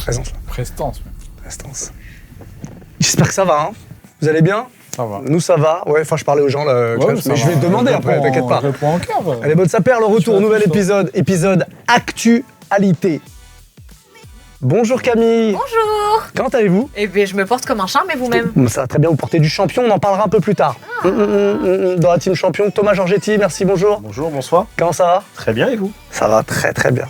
Présence, là. Prestance. Prestance. J'espère que ça va, hein. Vous allez bien? Ça va. Nous, ça va. Ouais, enfin, je parlais aux gens, là, Ouais, mais je vais te demander après, t'inquiète pas. Je réponds en cœur. Allez, bonne sapère, le retour, nouvel épisode Actualité. Bonjour Camille. Bonjour. Comment allez-vous? Eh bien, je me porte comme un charme, et vous-même? Ça va très bien, vous portez du champion, on en parlera un peu plus tard. Dans la team champion, Thomas Georgetti, merci, bonjour. Bonjour, bonsoir. Comment ça va? Très bien, et vous? Ça va très très bien.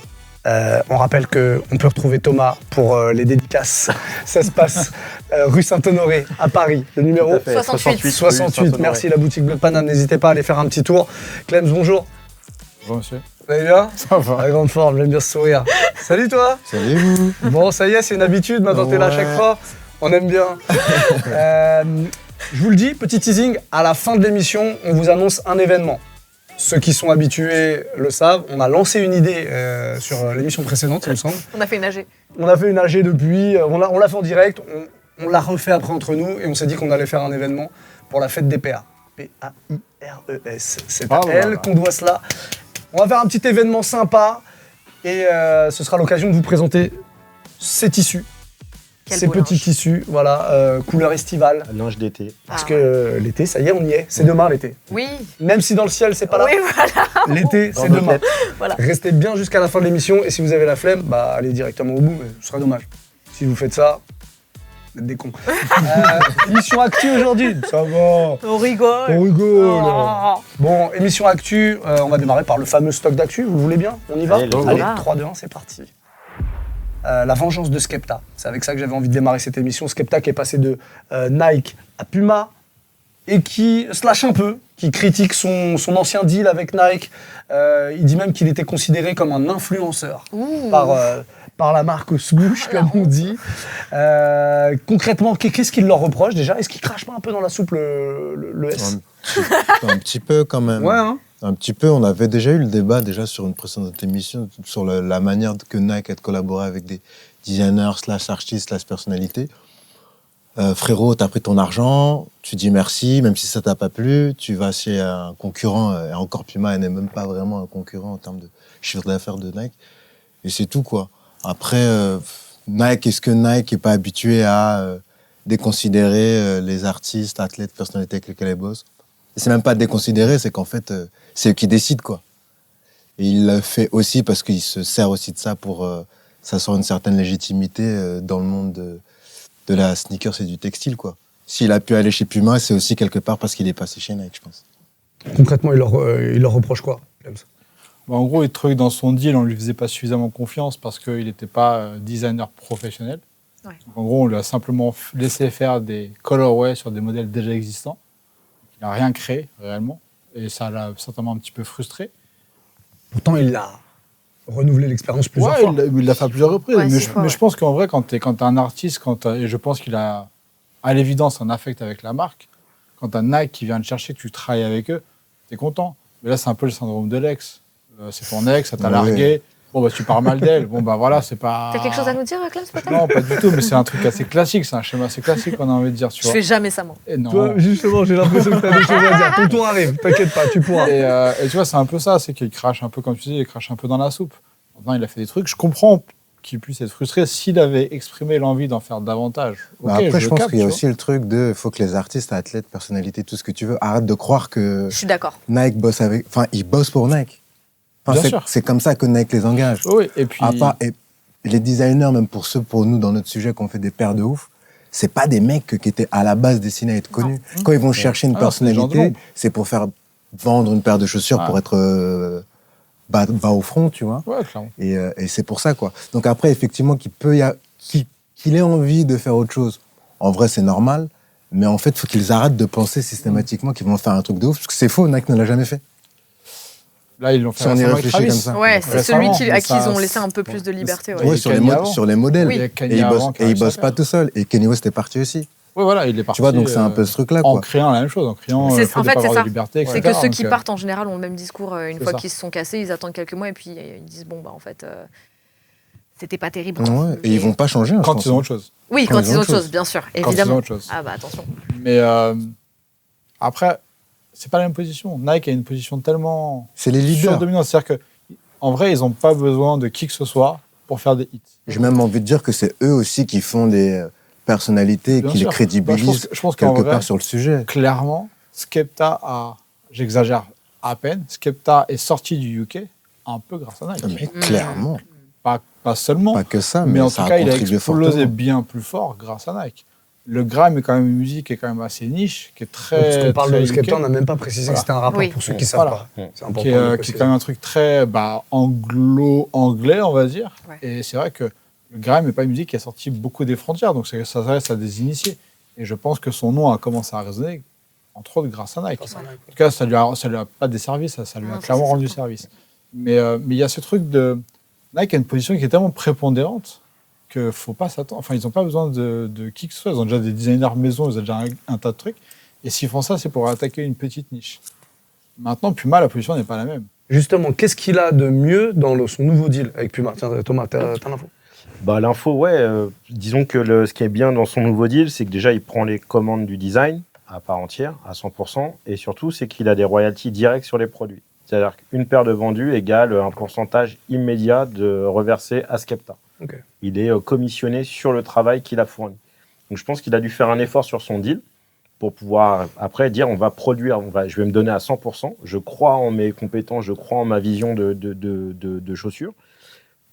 On rappelle qu'on peut retrouver Thomas pour les dédicaces. Ça se passe rue Saint-Honoré à Paris, le numéro 68. Merci la boutique Bleu de Paname, n'hésitez pas à aller faire un petit tour. Clems, bonjour. Bonjour monsieur. Vous allez bien? Ça va. À grande forme, j'aime bien ce sourire. Salut toi. Salut vous. Bon, ça y est, c'est une habitude, maintenant t'es là à chaque fois. On aime bien. Je vous le dis, petit teasing, à la fin de l'émission, on vous annonce un événement. Ceux qui sont habitués le savent, on a lancé une idée sur l'émission précédente, il me semble. On a fait une AG. On a fait une AG depuis, on l'a fait en direct, on l'a refait après entre nous et on s'est dit qu'on allait faire un événement pour la fête des PA. P-A-I-R-E-S. C'est à elle qu'on doit cela. On va faire un petit événement sympa et ce sera l'occasion de vous présenter ces tissus. Ces petits tissus, voilà, couleur estivale. Linge d'été. Parce que l'été, ça y est, on y est. C'est demain l'été. Oui. Même si dans le ciel, c'est pas là. Oui, voilà. L'été, c'est nos demain. têtes. Voilà. Restez bien jusqu'à la fin de l'émission et si vous avez la flemme, bah allez directement au bout, mais ce serait dommage. Si vous faites ça, vous êtes des cons. Émission actu aujourd'hui. Ça va. On rigole. On rigole. Oh. Bon, émission actu, on va démarrer par le fameux stock d'actu. Vous le voulez bien? On y va? Allez, Allez, va. 3, 2, 1, c'est parti. La vengeance de Skepta. C'est avec ça que j'avais envie de démarrer cette émission. Skepta qui est passé de Nike à Puma et qui se lâche un peu, qui critique son ancien deal avec Nike. Il dit même qu'il était considéré comme un influenceur par la marque Swoosh, comme on dit. Concrètement, qu'est-ce qu'il leur reproche déjà? Est-ce qu'il crache pas un peu dans la soupe le S? Un petit peu quand même. Ouais, hein. Un petit peu, on avait déjà eu le débat sur une précédente émission sur la manière que Nike a de collaborer avec des designers, /artistes, /personnalités. Frérot, t'as pris ton argent, tu dis merci, même si ça t'a pas plu, tu vas chez un concurrent, et encore Puma n'est même pas vraiment un concurrent en termes de chiffre d'affaires de Nike. Et c'est tout, quoi. Après, Nike, est-ce que Nike n'est pas habitué à déconsidérer les artistes, athlètes, personnalités avec lesquels ils bossent? Et c'est même pas déconsidérer, c'est qu'en fait, c'est eux qui décident, quoi. Et il le fait aussi parce qu'il se sert aussi de ça pour s'asseoir une certaine légitimité dans le monde de la sneakers et du textile, quoi. S'il a pu aller chez Puma, c'est aussi quelque part parce qu'il est passé chez Nike, je pense. Concrètement, il leur reproche quoi? Bah, en gros, il trouvait que dans son deal, on ne lui faisait pas suffisamment confiance parce qu'il n'était pas designer professionnel. Ouais. Donc, en gros, on lui a simplement laissé faire des colorways sur des modèles déjà existants. Il n'a rien créé, réellement. Et ça l'a certainement un petit peu frustré. Pourtant, il a renouvelé l'expérience plusieurs Ouais, fois. il l'a fait à plusieurs reprises. Ouais, mais c'est fort, je pense qu'en vrai, quand t'es un artiste, et je pense qu'il a, à l'évidence, un affect avec la marque, quand t'as Nike qui vient te chercher, que tu travailles avec eux, t'es content. Mais là, c'est un peu le syndrome de l'ex. C'est ton ex, ça t'a largué. Bon, bah, tu parles mal d'elle. Bon, bah voilà, c'est pas... T'as quelque chose à nous dire, Clem, peut-être? Non, pas du tout, mais c'est un truc assez classique, c'est un schéma assez classique qu'on a envie de dire, tu Je vois. fais jamais ça, moi. Et non. Toi, justement, j'ai l'impression que t'as des choses à dire. Ton tour arrive, t'inquiète pas, tu pourras. Et tu vois, c'est un peu ça, c'est qu'il crache un peu, comme tu dis, il crache un peu dans la soupe. Maintenant, il a fait des trucs, je comprends qu'il puisse être frustré s'il avait exprimé l'envie d'en faire davantage. Bah Ok, après, je pense capte, qu'il y a tu aussi le truc il faut que les artistes, athlètes, personnalités, tout ce que tu veux, arrêtent de croire que Je suis d'accord. Nike bosse avec... Enfin, ils bossent pour Nike. Enfin, Bien sûr. c'est comme ça que Nike les engage. vois. Oui, et puis... Et les designers, même pour nous, dans notre sujet, qu'on fait des paires de ouf, c'est pas des mecs qui étaient à la base destinés à être connus. Quand ils vont chercher une Ah, c'est des gens de personnalité, l'ombre. c'est pour faire vendre une paire de chaussures pour être bas au front, tu vois. Ouais, clairement. Et c'est pour ça, quoi. Donc après, effectivement, qu'il ait envie de faire autre chose, en vrai, c'est normal. Mais en fait, il faut qu'ils arrêtent de penser systématiquement qu'ils vont faire un truc de ouf, parce que c'est faux, Nike ne l'a jamais fait. Là, ils l'ont fait Si on y récemment avec réfléchit Travis. comme ça. Ouais, c'est Récemment, celui à qui ça- ils ont laissé un peu plus de liberté. Ouais. Ouais, Et sur Kanye avant. les modèles. Oui. Il y a Et Kanye ils avant bossent, qui a et ils réussi à bossent pas faire. tout seuls. Et Kanye West est parti aussi. Oui, voilà, il est parti. Tu vois, donc c'est un peu ce truc-là, En quoi. créant la même chose, en créant En le fait, de pas c'est avoir ça. de liberté, C'est etc. que ceux qui Donc, partent, en général, ont le même discours une C'est fois ça. qu'ils se sont cassés, ils attendent quelques mois et puis ils disent bon, bah en fait, c'était pas terrible. Ouais, et ils vont pas changer. hein, je Quand pense. ils ont autre chose. Oui, quand ils ont autre chose, bien sûr, Quand ils ont évidemment. autre chose. Ah bah attention. Mais après, c'est pas la même position. Nike a une position tellement C'est les leaders. surdominante. C'est-à-dire qu'en vrai, ils n'ont pas besoin de qui que ce soit pour faire des hits. J'ai même envie de dire que c'est eux aussi qui font des personnalités, Bien qui les sûr. crédibilisent Je pense qu'en quelque vrai, part sur le sujet. clairement, Skepta a, j'exagère à peine, Skepta est sorti du UK un peu grâce à Nike. Mais clairement, Pas seulement, pas que ça, mais en ça tout cas, il a contribué explosé fortement. bien plus fort grâce à Nike. Le grime est quand même une musique qui est quand même assez niche, qui est très. Puisqu'on parle très de Skepta, UK, on n'a même pas précisé Voilà. que c'était un rappeur Oui. pour ceux qui savent Voilà. pas. C'est important qui de le est, qui est préciser. quand même un truc très anglo-anglais, on va dire. Ouais. Et c'est vrai que le grime n'est pas une musique qui a sorti beaucoup des frontières, donc ça s'adresse à des initiés. Et je pense que son nom a commencé à résonner, entre autres grâce à Nike. Grâce à Nike. En tout cas, ça lui a pas desservi, ça lui a Non, clairement c'est rendu certain. service. Mais il y a ce truc de... Nike a une position qui est tellement prépondérante qu'il ne faut pas s'attendre... Enfin, ils n'ont pas besoin de qui que ce soit. Ils ont déjà des designers maison, ils ont déjà un tas de trucs. Et s'ils font ça, c'est pour attaquer une petite niche. Maintenant, Puma, la position n'est pas la même. Justement, qu'est-ce qu'il a de mieux dans son nouveau deal avec Puma? Tiens, Thomas, t'as l'info? Bah, l'info, ouais. Disons que ce qui est bien dans son nouveau deal, c'est que déjà, il prend les commandes du design à part entière, à 100%. Et surtout, c'est qu'il a des royalties directes sur les produits. C'est-à-dire qu'une paire de vendus égale un pourcentage immédiat de reversé à Skepta. Ok. Il est commissionné sur le travail qu'il a fourni. Donc, je pense qu'il a dû faire un effort sur son deal pour pouvoir après dire on va produire, je vais me donner à 100%. Je crois en mes compétences, je crois en ma vision de chaussures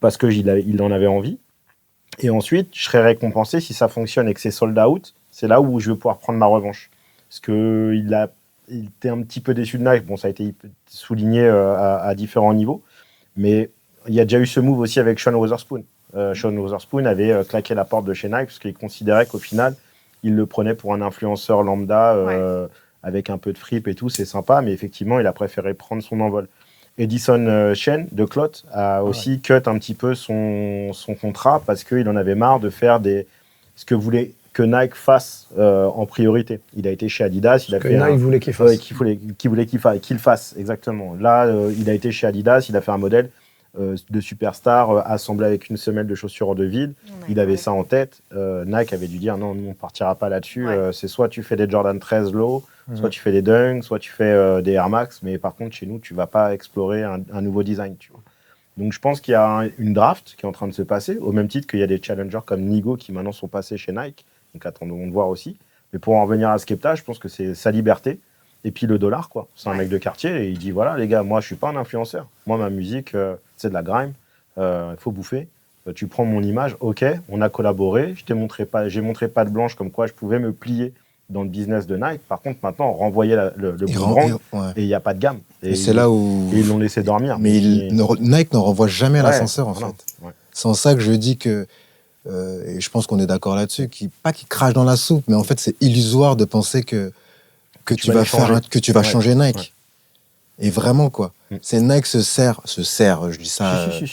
parce qu'il en avait envie. Et ensuite, je serai récompensé si ça fonctionne et que c'est sold out. C'est là où je vais pouvoir prendre ma revanche. Parce qu'il était un petit peu déçu de Nike. Bon, ça a été souligné à différents niveaux. Mais il y a déjà eu ce move aussi avec Sean Wotherspoon. Sean Wotherspoon avait claqué la porte de chez Nike parce qu'il considérait qu'au final, il le prenait pour un influenceur lambda avec un peu de fripe et tout. C'est sympa, mais effectivement, il a préféré prendre son envol. Edison Chen de Clot a aussi cut un petit peu son contrat parce qu'il en avait marre de faire ce que voulait que Nike fasse en priorité. Il a été chez Adidas, il a fait Nike voulait qu'il fasse. qu'il voulait qu'il fasse, exactement. Là, il a été chez Adidas, il a fait un modèle de superstar assemblé avec une semelle de chaussures de ville. Il avait ça en tête. Nike avait dû dire non, nous, on partira pas là-dessus. Ouais. C'est soit tu fais des Jordan 13 low, soit tu fais des Dunks, soit tu fais des Air Max, mais par contre, chez nous, tu vas pas explorer un nouveau design. Tu vois. Donc, je pense qu'il y a une draft qui est en train de se passer, au même titre qu'il y a des challengers comme Nigo qui maintenant sont passés chez Nike. Donc, attendons de voir aussi. Mais pour en revenir à Skepta, je pense que c'est sa liberté. Et puis le dollar, quoi. C'est un mec de quartier et il dit voilà, les gars, moi, je suis pas un influenceur. Moi, ma musique, c'est de la grime. Il faut bouffer. Tu prends mon image, ok, on a collaboré. J'ai montré pas de blanche comme quoi je pouvais me plier dans le business de Nike. Par contre, maintenant, renvoyer le boomerang et il n'y a pas de gamme. Et c'est là où... Et ils l'ont laissé dormir. Mais Nike ne renvoie jamais l'ascenseur, en voilà. fait. Ouais. C'est en ça que je dis que, et je pense qu'on est d'accord là-dessus, pas qu'il crache dans la soupe, mais en fait, c'est illusoire de penser que tu vas changer Nike. Ouais. Et vraiment, quoi. C'est Nike se sert, je dis ça, Ouais.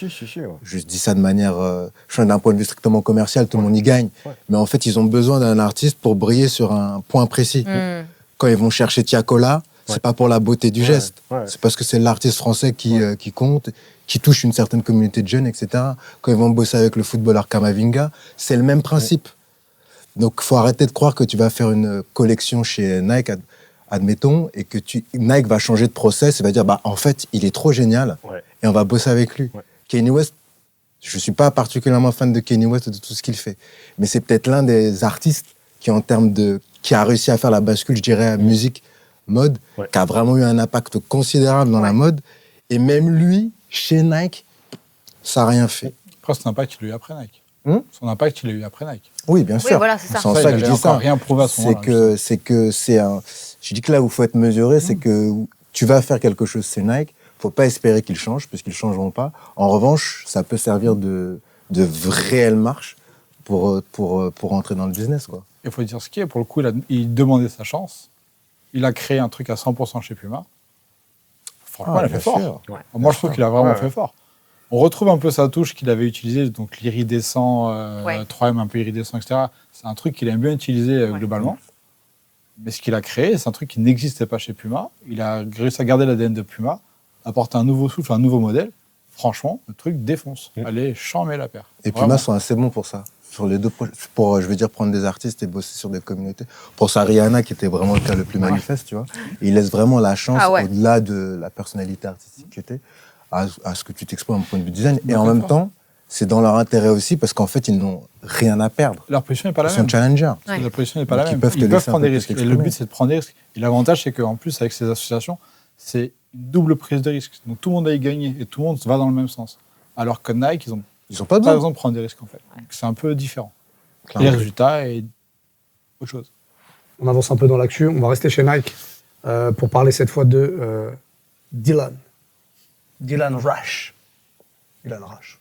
je dis ça de manière, d'un point de vue strictement commercial, tout le monde y gagne. Ouais. Mais en fait, ils ont besoin d'un artiste pour briller sur un point précis. Quand ils vont chercher Tiakola, c'est pas pour la beauté du geste. Ouais. C'est parce que c'est l'artiste français qui compte, qui touche une certaine communauté de jeunes, etc. Quand ils vont bosser avec le footballeur Kamavinga, c'est le même principe. Donc, il faut arrêter de croire que tu vas faire une collection chez Nike, admettons, et que Nike va changer de process et va dire, en fait, il est trop génial et on va bosser avec lui. Ouais. Kanye West, je ne suis pas particulièrement fan de Kanye West et de tout ce qu'il fait, mais c'est peut-être l'un des artistes qui a réussi à faire la bascule, je dirais, à musique, mode, qui a vraiment eu un impact considérable dans la mode. Et même lui, chez Nike, ça n'a rien fait. Après, son impact, il l'a eu après Nike. Son impact, il l'a eu après Nike. Oui, bien sûr. voilà, c'est ça. C'est en ça que je dis ça. Rien prouvé à ce moment-là. Je dis que là où il faut être mesuré, c'est que tu vas faire quelque chose chez Nike, il ne faut pas espérer qu'ils changent, parce qu'ils ne changeront pas. En revanche, ça peut servir de réelle marche pour entrer dans le business, quoi. Il faut dire ce qui est. Pour le coup, il demandait sa chance. Il a créé un truc à 100% chez Puma. Franchement, il a fait fort. Ouais. Moi, je trouve qu'il a vraiment fait fort. On retrouve un peu sa touche qu'il avait utilisée, donc l'iridescent, 3M un peu iridescent, etc. C'est un truc qu'il aime bien utiliser globalement. Mais ce qu'il a créé, c'est un truc qui n'existait pas chez Puma. Il a réussi à garder l'ADN de Puma, apporter un nouveau souffle, un nouveau modèle. Franchement, le truc défonce. Allez, chambez la paire. Et Puma sont assez bons pour ça. Sur les deux, pour, je veux dire, prendre des artistes et bosser sur des communautés. Pour ça, Rihanna, qui était vraiment le cas le plus manifeste, tu vois. Il laisse vraiment la chance, au-delà de la personnalité artistique que t'es, à ce que tu t'exprimes d'un point de vue design. Et en même temps, c'est dans leur intérêt aussi parce qu'en fait, ils n'ont rien à perdre. Leur position n'est pas la Ils même. sont challengers. Ouais. La position n'est pas Donc, la ils même. peuvent te Ils peuvent laisser un prendre peu des plus risques. Et le t'exprimer. but, c'est de prendre des risques. Et l'avantage, c'est qu'en plus, avec ces associations, c'est une double prise de risque. Donc tout le monde a y gagné et tout le monde va dans le même sens. Alors que Nike, ils n'ont Ils n'ont pas pas besoin. besoin de prendre des risques, en fait. Donc, c'est un peu différent. Et Clairement. les résultats et autre chose. On avance un peu dans l'actu. On va rester chez Nike pour parler cette fois de Dylan. Dylan Rush. Dylan Rush.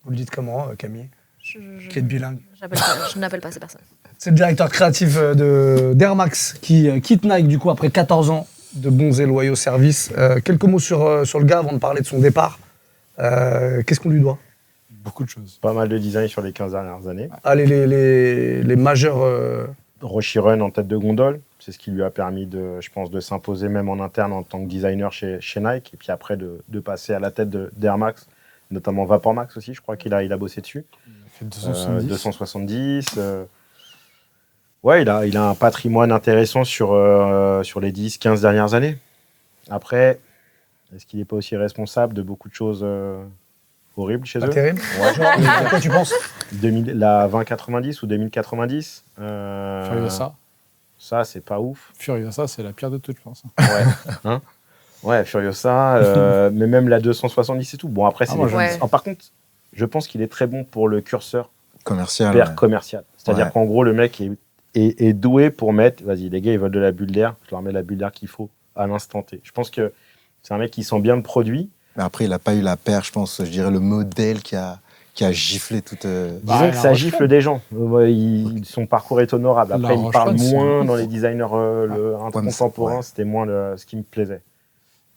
Vous le dites comment, Camille, qui est bilingue? Je n'appelle pas ces personnes. C'est le directeur créatif d'Air Max qui quitte Nike du coup après 14 ans de bons et loyaux services. Quelques mots sur le gars avant de parler de son départ. Qu'est-ce qu'on lui doit? Beaucoup de choses. Pas mal de design sur les 15 dernières années. Allez, les majeurs. Roshiren en tête de gondole, c'est ce qui lui a permis, je pense, de s'imposer même en interne en tant que designer chez Nike, et puis après de passer à la tête d'Air Max, notamment Vapor Max aussi, je crois qu'il a bossé dessus. Il a fait 270. 270. Ouais, il a un patrimoine intéressant sur les 10-15 dernières années. Après, est-ce qu'il n'est pas aussi responsable de beaucoup de choses horribles chez Pas eux? terrible. Ouais. Genre, à quoi tu penses? La 2090 ou 2090. Furiosa. Ça, c'est pas ouf. Furiosa, c'est la pire de toutes, je pense. Ouais, hein, ouais, Furiosa, mais même la 270 et tout. Bon, après, c'est moi, des- j'aime Ouais. Oh, par contre, je pense qu'il est très bon pour le curseur Commercial. hyper ouais. commercial. C'est-à-dire Ouais. qu'en gros, le mec est doué pour mettre, vas-y, les gars, ils veulent de la bulle d'air, je leur mets la bulle d'air qu'il faut à l'instant T. Je pense que c'est un mec qui sent bien le produit. Mais après, il n'a pas eu la paire, je pense, je dirais, le modèle qui a giflé toute. Bah, Disons que la ça Rochefort. gifle des gens. Ouais, son parcours est honorable. La Après, il me parle Rochefort, c'est moins ouf. dans les designers Ouais, mais contemporains, ouais. c'était moins ce qui me plaisait.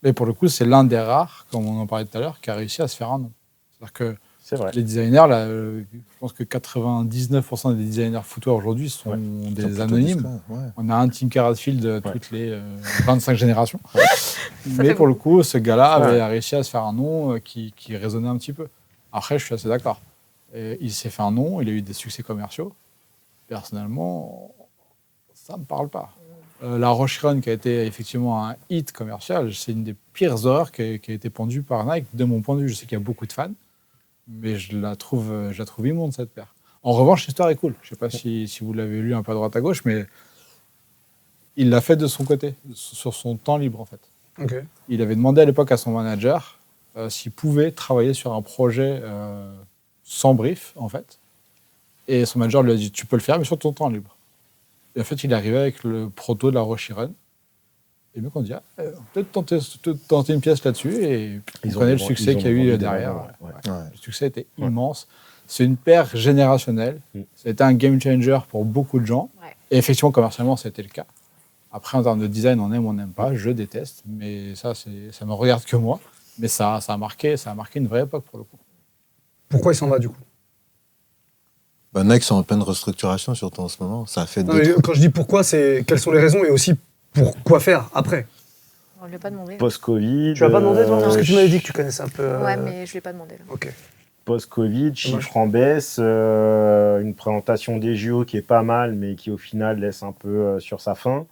Mais pour le coup, c'est l'un des rares, comme on en parlait tout à l'heure, qui a réussi à se faire un nom. C'est-à-dire que C'est vrai. les designers, là, je pense que 99% des designers footwear aujourd'hui sont Ouais. Ils sont des plutôt anonymes. discrets, ouais. On a un Tinker Hatfield Ouais. toutes les 25 générations. Mais fait pour le coup, ce gars-là avait Ouais. réussi à se faire un nom qui résonnait un petit peu. Après, je suis assez d'accord. Et il s'est fait un nom, il a eu des succès commerciaux. Personnellement, ça ne me parle pas. La Roche-Run, qui a été effectivement un hit commercial, c'est une des pires horreurs qui a été pendue par Nike, de mon point de vue. Je sais qu'il y a beaucoup de fans, mais je la trouve immonde, cette paire. En revanche, l'histoire est cool. Je ne sais pas si vous l'avez lu un peu à droite à gauche, mais il l'a fait de son côté, sur son temps libre, en fait. Ok. Il avait demandé à l'époque à son manager s'il pouvait travailler sur un projet sans brief, en fait. Et son manager lui a dit, tu peux le faire, mais sur ton temps libre. Et en fait, il est arrivé avec le proto de la Rochiren. Et le mec, on dit, peut-être tenter une pièce là-dessus. Et on connaît le succès qu'il y a eu derrière. Ouais. Ouais. Le succès était Ouais. immense. C'est une paire générationnelle. Mm. Ça a été un game changer pour beaucoup de gens. Ouais. Et effectivement, commercialement, c'était le cas. Après, en termes de design, on aime ou on n'aime pas. Je déteste. Mais ça me regarde que moi. Mais ça a marqué une vraie époque, pour le coup. Pourquoi il s'en va du coup? Bah, Nike sont en pleine restructuration, surtout en ce moment. Ça a fait Non, mais quand je dis pourquoi, c'est quelles sont les raisons et aussi pour quoi faire après. On ne lui a pas demandé. Post-Covid. Tu l'as pas demandé toi? Parce que tu m'avais dit ch- que tu connaissais un peu. Ouais, mais je ne lui ai pas demandé. Là. Ok. Post-Covid, chiffres en baisse, une présentation des JO qui est pas mal, mais qui au final laisse un peu sur sa faim.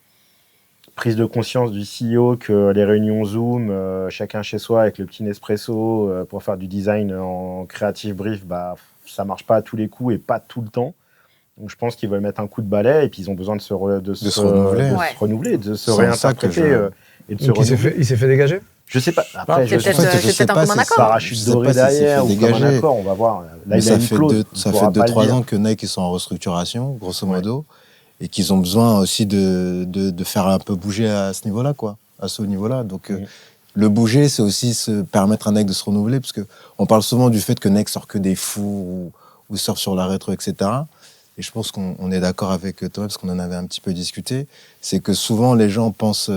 Prise de conscience du CEO que les réunions Zoom, chacun chez soi avec le petit Nespresso pour faire du design en creative brief, bah, ça marche pas à tous les coups et pas tout le temps. Donc je pense qu'ils veulent mettre un coup de balai et puis ils ont besoin de se renouveler, De se renouveler. Ouais. renouveler, de se C'est ça que réinterpréter et de se Donc renouveler. il s'est fait dégager? Je sais pas. Après, C'est je sais peut-être pas. je sais c'est peut-être pas un commun si accord. Parachute Je sais doré pas si c'est derrière fait ou comme un dégager. accord, on va voir. Là, Mais il a une clause. on ça pourra fait pas le 2-3 dire. ans que Nike ils sont en restructuration, grosso modo, et qu'ils ont besoin aussi de faire un peu bouger à ce niveau-là, quoi, à ce niveau-là. Donc, Mhm. le bouger, c'est aussi se permettre à Nike de se renouveler, parce qu'on parle souvent du fait que Nike sort que des fours ou sort sur la rétro, etc. Et je pense qu'on est d'accord avec toi, parce qu'on en avait un petit peu discuté, c'est que souvent les gens pensent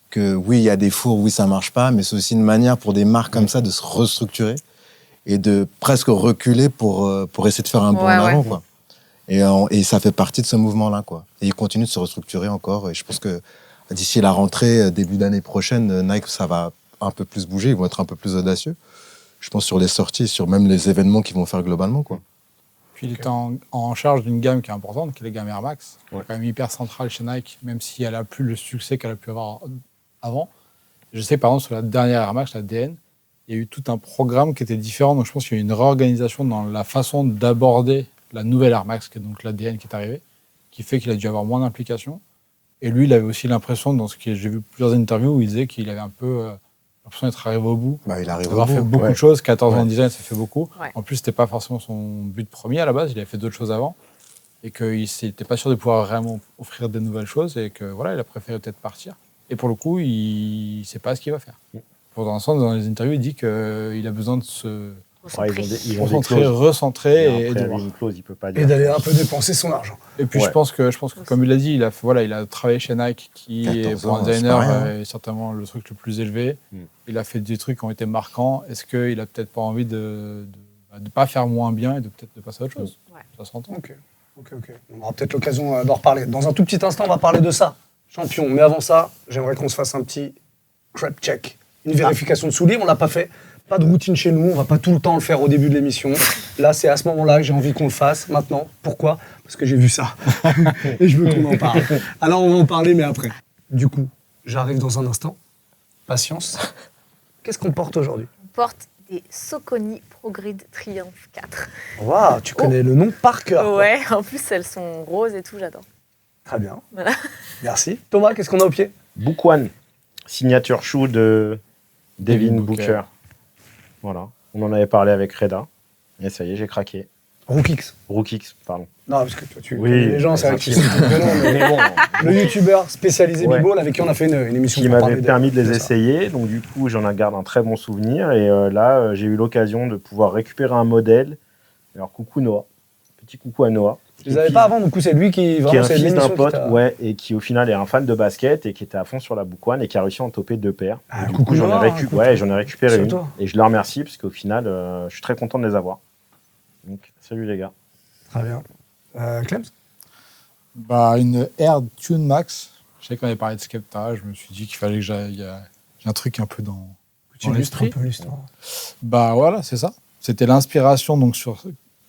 que oui, il y a des fours, oui, ça marche pas, mais c'est aussi une manière pour des marques comme ça de se restructurer et de presque reculer pour essayer de faire un bond Ouais, en avant, ouais. quoi. Et ça fait partie de ce mouvement-là, quoi. Et ils continuent de se restructurer encore. Et je pense que d'ici la rentrée, début d'année prochaine, Nike, ça va un peu plus bouger. Ils vont être un peu plus audacieux. Je pense sur les sorties, sur même les événements qu'ils vont faire globalement, quoi. Puis il est en charge d'une gamme qui est importante, qui est la gamme Air Max, qui est Ouais. quand même hyper centrale chez Nike, même si elle n'a plus le succès qu'elle a pu avoir avant. Je sais que par exemple sur la dernière Air Max, la DN, il y a eu tout un programme qui était différent. Donc je pense qu'il y a eu une réorganisation dans la façon d'aborder la nouvelle Air Max, qui est donc l'ADN qui est arrivé, qui fait qu'il a dû avoir moins d'implication. Et lui, il avait aussi l'impression, dans ce que j'ai vu plusieurs interviews, où il disait qu'il avait un peu l'impression d'être arrivé au bout. Bah, il arrive D'avoir fait au bout. beaucoup de choses. 14 ans Ouais. de design, ça fait beaucoup. Ouais. En plus, c'était pas forcément son but premier à la base. Il avait fait d'autres choses avant. Et qu'il n'était pas sûr de pouvoir vraiment offrir des nouvelles choses. Et que voilà, il a préféré peut-être partir. Et pour le coup, il ne sait pas ce qu'il va faire. Pour l'instant, dans les interviews, il dit qu'il a besoin de se Ouais, ils ont des concentrer, clauses. recentrer Et et après, de voir. une clause, il peut pas Et dire. d'aller un peu dépenser son argent. Et puis Ouais. je pense que comme il l'a dit, il a travaillé chez Nike, qui 14 est pour un ans, c'est designer pas rien. est certainement le truc le plus élevé. Mm. Il a fait des trucs qui ont été marquants. Est-ce qu'il a peut-être pas envie de pas faire moins bien et de peut-être de passer à autre chose? Ouais. Ça s'entend. Ok. On aura peut-être l'occasion d'en reparler. Dans un tout petit instant, on va parler de ça. Champion. Mais avant ça, j'aimerais qu'on se fasse un petit crap check. Une vérification de souliers, on l'a pas fait. Pas de routine chez nous, on va pas tout le temps le faire au début de l'émission. Là, c'est à ce moment-là que j'ai envie qu'on le fasse, maintenant. Pourquoi? Parce que j'ai vu ça. Et je veux qu'on en parle. Alors, on va en parler, mais après. Du coup, j'arrive dans un instant. Patience. Qu'est-ce qu'on porte aujourd'hui? On porte des Saucony ProGrid Triumph 4. Waouh, tu connais le nom par cœur. quoi. Ouais, en plus elles sont roses et tout, j'adore. Très bien. Voilà. Merci. Thomas, qu'est-ce qu'on a au pied? Book One, signature shoe de Devin Devin Booker. Booker. Voilà, on en avait parlé avec Reda. Et ça y est, j'ai craqué. Rookix. Rookix, pardon. Non, parce que toi, tu Oui, connais les gens, c'est vrai que tu sais effectivement. le nom, mais Mais bon, le youtubeur spécialisé Ouais. B-Ball avec qui on a fait une émission qui pour m'avait parler permis de les ça. essayer. Donc du coup, j'en garde un très bon souvenir. Et là, j'ai eu l'occasion de pouvoir récupérer un modèle. Alors coucou Noah, petit coucou à Noah. Je les avais pas avant, du coup, c'est lui qui Qui est vraiment un c'est fils d'un l'émission qui pote, t'a- ouais, et qui au final est un fan de basket et qui était à fond sur la Book One et qui a réussi à en toper 2 paires. Ah, Et du coucou coup, j'en Noah, ai, écoute. j'en ai récupéré C'est une. toi. Et je le remercie parce qu'au final, je suis très content de les avoir. Donc, salut les gars. Très bien. Clems? Bah, une Air Tune Max. Je sais qu'on avait parlé de Skepta. Je me suis dit qu'il fallait que j'ai un truc un peu dans Tu illustres un l'esprit. peu l'histoire. Bah voilà, c'est ça. C'était l'inspiration donc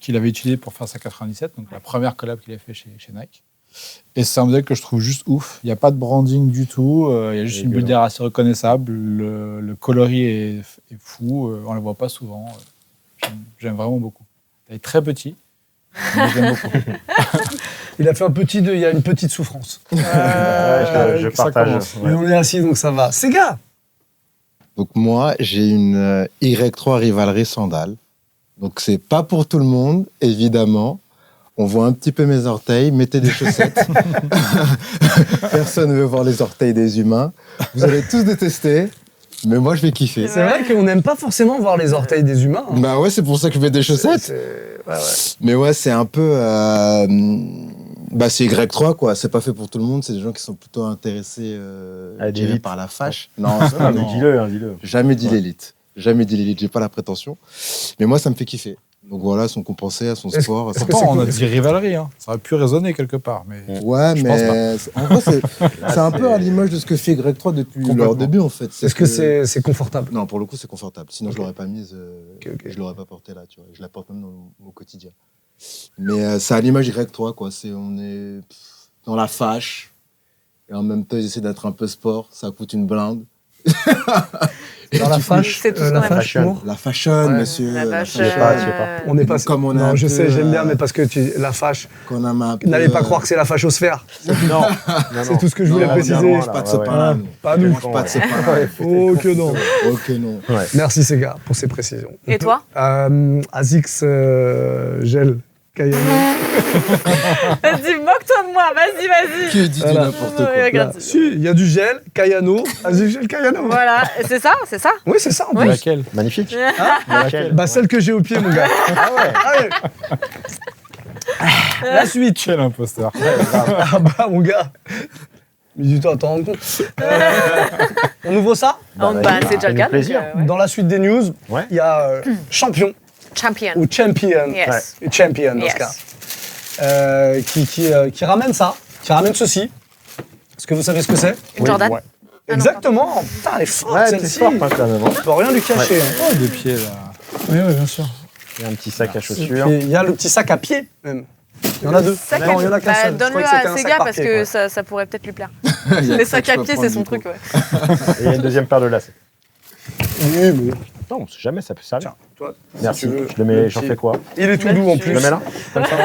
qu'il avait utilisée pour faire sa 97, donc la première collab qu'il a fait chez Nike. Et c'est un modèle que je trouve juste ouf. Il n'y a pas de branding du tout. Il y a juste une bulle d'air assez reconnaissable. Le coloris est fou. On ne le voit pas souvent. J'aime vraiment beaucoup. Il est très petit, mais j'aime beaucoup. Il a fait un petit il y a une petite souffrance. je ça partage. commence. Mais on est assis, donc ça va. Sega! Donc moi, j'ai une Y3 Rivalry sandale. Donc c'est pas pour tout le monde, évidemment. On voit un petit peu mes orteils, mettez des chaussettes. Personne ne veut voir les orteils des humains. Vous allez tous détester, mais moi je vais kiffer. C'est vrai qu'on n'aime pas forcément voir les orteils des humains. hein. Bah ouais, c'est pour ça que je mets des chaussettes. Ouais. Mais ouais, c'est un peu... Bah c'est Y3 quoi, c'est pas fait pour tout le monde, c'est des gens qui sont plutôt intéressés À je dirais, l'élite. par la fâche. Non, ça, Ah, mais non. dis-le, hein, dis-le. Jamais dit l'élite. Jamais dit l'élite, j'ai pas la prétention. Mais moi, ça me fait kiffer. Donc voilà, elles sont compensées à son Est-ce- sport. est-ce que Pourtant, c'est on a cool. dit rivalerie. Hein. Ça aurait pu résonner quelque part. Mais Ouais, Je mais en vrai, c'est un peu c'est- à l'image de ce que fait Y3 depuis Complètement. leur début, en fait. Est-ce que c'est confortable? Non, pour le coup, c'est confortable. Sinon, Ok. je l'aurais pas mise, ok. je l'aurais pas portée là, tu vois. Je la porte même au quotidien. Mais c'est à l'image Y3, quoi. On est dans la fâche. Et en même temps, ils essaient d'être un peu sport. Ça coûte une blinde. Dans la fâche, C'est tout ce qu'on la aime. fâche, humour. La fashion, Ouais. monsieur. La vache. je sais pas, je sais pas. On n'est Et pas. donc, comme on est non, un je peu, sais, j'aime bien, mais parce que la fâche. Qu'on a un peu, N'allez pas croire que c'est la fâchosphère. Non, C'est tout ce que je voulais Non, préciser. on mange pas de ce Ouais, pain-là, ouais. nous. Pas nous. On mange pas de ce pain-là. Oh que non. Oh que non. Merci Sega pour ces précisions. Et toi? Azix Gel Cayenne. Vas-y, moque-toi de moi, vas-y. Que dis-tu Voilà. n'importe Ouais, quoi. regarde. Si, il y a du gel, Cayano, Azix Gel Cayano. Voilà, c'est ça? Oui, c'est ça en Oui. plus. laquelle? Magnifique. Hein Laquelle Bah celle que j'ai au pied, mon gars. Ah ouais. Allez. La suite. Quel imposteur. Ah bah mon gars. Mais du temps à t'en rendre compte. On ouvre ça. Donc, bah, c'est déjà le cas. plaisir. donc, ouais. Dans la suite des news, Ouais. il y a champion Champion. ou champion, Yes. et champion dans ce cas, qui ramène ça, qui ramène ceci. Est-ce que vous savez ce que c'est? Une Jordan? Ouais. Ah non, Exactement. Putain, elle est forte Ouais, c'est celle-ci. fort hein, quand même. hein. On peut rien lui cacher. hein. Oh, deux pieds, là. Oui, oui, bien sûr. Il y a un petit sac à chaussures. Et il y a le petit sac à pied même. Il y en a deux. Sac Non, il y en a à qu'un bah, seul. Je donne-le croyais que c'était à un sac Sega par parce pied, que quoi. ça pourrait peut-être lui plaire. Il y a Les que ça sacs que à je peux pied, prendre, c'est son du coup. truc, ouais. Et il y a une deuxième paire de lacets. Oui, mais Non, on sait jamais, ça peut servir. Tiens, toi, Merci. si tu veux, Je le mets, le j'en petit- fais quoi? Il est tout doux en Je plus. le mets là? Comme ça?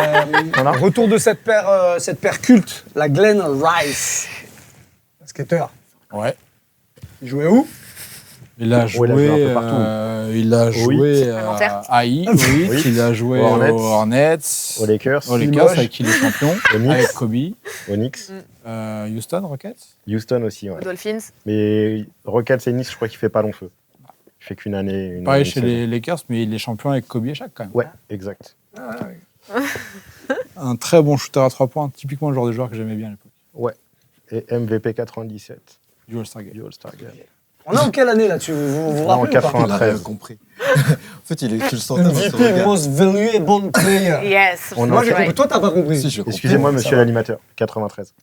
Voilà. Retour de cette paire culte, la Glen Rice. Basketteur. Ouais. Il jouait où? Il a joué, il a joué un peu partout. il a joué À Nanterre. à Heat, Oui. il a joué Aux Hornets. aux Hornets, Aux Lakers, aux Lakers Limoges. avec qui il est champion, Aux Knicks. avec Kobe, aux Knicks, Houston Rockets. Houston aussi, ouais. Aux Dolphins. Mais Rockets et Knicks, je crois qu'il fait pas long feu. Il fait qu'une année. Une Pareil année, chez une les Lakers, mais il est champion avec Kobe et Shaq quand même. saison. Ouais, exact. Un très bon shooter à 3 points, typiquement le genre de joueur que j'aimais bien à l'époque. Ouais. Et MVP 97 Du All-Star Game. du All-Star Game. On est en quelle année là? Vous En rappelez ou pas? 80. Il a rien compris. En fait, tu le sentais dans son MVP, regard. most valuable player. Yes. On Moi en j'ai fait- compris, toi t'as pas compris. Si, je comprends. Excusez-moi, Ça monsieur va. l'animateur. 93.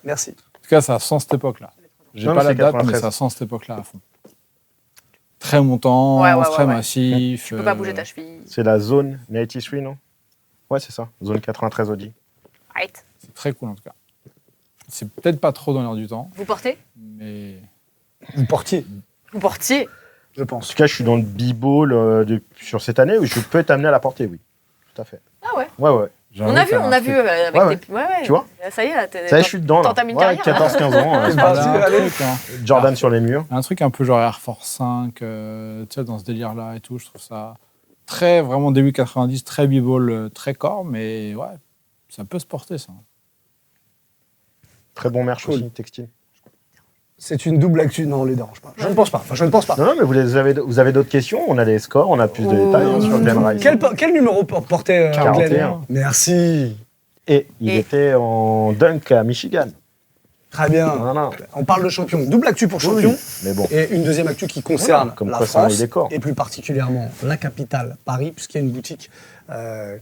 Merci. En tout cas, ça sent cette époque-là. J'ai Non, pas mais la c'est date, 93. mais ça sent cette époque-là à fond. Très montant, Ouais, ouais, très ouais. massif. Tu peux pas bouger ta cheville. C'est la zone 93, non? Ouais, c'est ça. Zone 93 Audi. Right. C'est très cool en tout cas. C'est peut-être pas trop dans l'air du temps, Vous portez? mais Vous portiez, Vous portiez? je En pense. tout cas, je suis dans le b-ball sur cette année où je peux t'amener à la porter, oui. Tout à fait. Ah ouais. Ouais, ouais. j'ai On envie a de vu, faire on un a truc. vu avec Ouais, tes... Ouais. Tu vois? Ça y est, là, t'es... Ça y est, je suis dedans, là. T'entames une Ouais, carrière, là. 14-15 ans. C'est parti, Voilà, un allez. truc, hein. Jordan sur les murs. Un truc un peu genre Air Force 5, tu sais, dans ce délire-là et tout, je trouve ça très, vraiment début 90, très b-ball, très corps, mais ouais, ça peut se porter ça. Très bon merch Cool. aussi, textile. C'est une double actu, non, on les dérange pas. Je ne pense pas, enfin je ne pense pas. Non, non, mais vous avez d'autres questions? On a les scores, on a plus de détails hein, sur Glen Rice. Quel numéro portait 41. Glenn? Merci. Et il Et- était en dunk à Michigan. Très bien. Voilà. On parle de champion. Double actu pour champion. Oui, mais bon. Et une deuxième actu qui concerne Voilà, comme la quoi ça France enlève des corps. et plus particulièrement la capitale, Paris, puisqu'il y a une boutique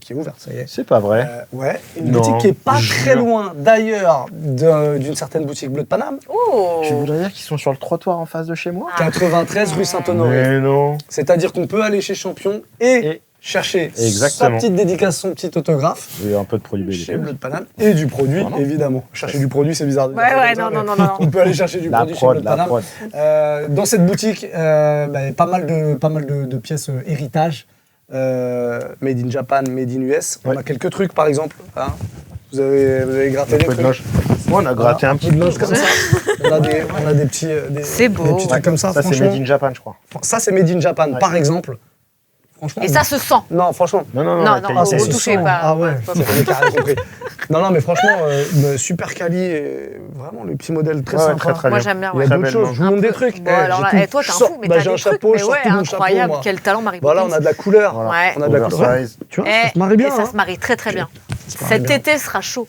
qui est ouverte, ça y est. C'est pas vrai. Ouais, une Non, boutique qui est pas jure. très loin d'ailleurs d'une certaine boutique Bleu de Paname, Oh. Tu voudrais dire qu'ils sont sur le trottoir en face de chez moi? 93 rue Saint-Honoré. Mais non. C'est-à-dire qu'on peut aller chez Champion et chercher Exactement. sa petite dédicace, son petit autographe Et un peu de produit chez BDP. Bleu de Paname et du produit, Voilà. évidemment. Chercher du produit, c'est bizarre de dire Ouais, ça ouais, comme ça, non, mais non. On peut aller chercher du La produit chez Bleu prod, de la Paname. prod. Dans cette boutique, pas mal de pièces héritage, made in Japan, made in US. On Ouais. a quelques trucs, par exemple. Hein. Vous avez gratté Un les peu de trucs. loge. Moi, on a gratté un peu petit de loge comme ça. On a des petits, C'est beau. des petits trucs comme ça. Ça, c'est franchement. made in Japan, je crois. Ça, c'est made in Japan, Ouais. par exemple. Franchement. Et ça se sent. Non, franchement. Non, non, non. Non, la non, qualité, au c'est- toucher, pas. Ah ouais, pas- c'est le carré compris. Non, mais franchement, super quali et vraiment les petits modèles très Ouais, ouais, sympas. très, très Moi, bien. j'aime bien. Il y Ouais. a Très d'autres bellement. choses, je vous montre des trucs. Bon, alors là, j'ai tout. toi, t'es un fou, mais Bah, t'as j'ai un des trucs, chapeau, mais je sors ouais, tout mon chapeau, incroyable. moi. Quel talent, Marie Voilà, on Poppins. a de la couleur. Voilà. Ouais. On a de la couleur. Oversize. Tu vois, ça se marie Et bien. ça hein. se marie très très bien. Ça se marie Cet bien. été sera chaud.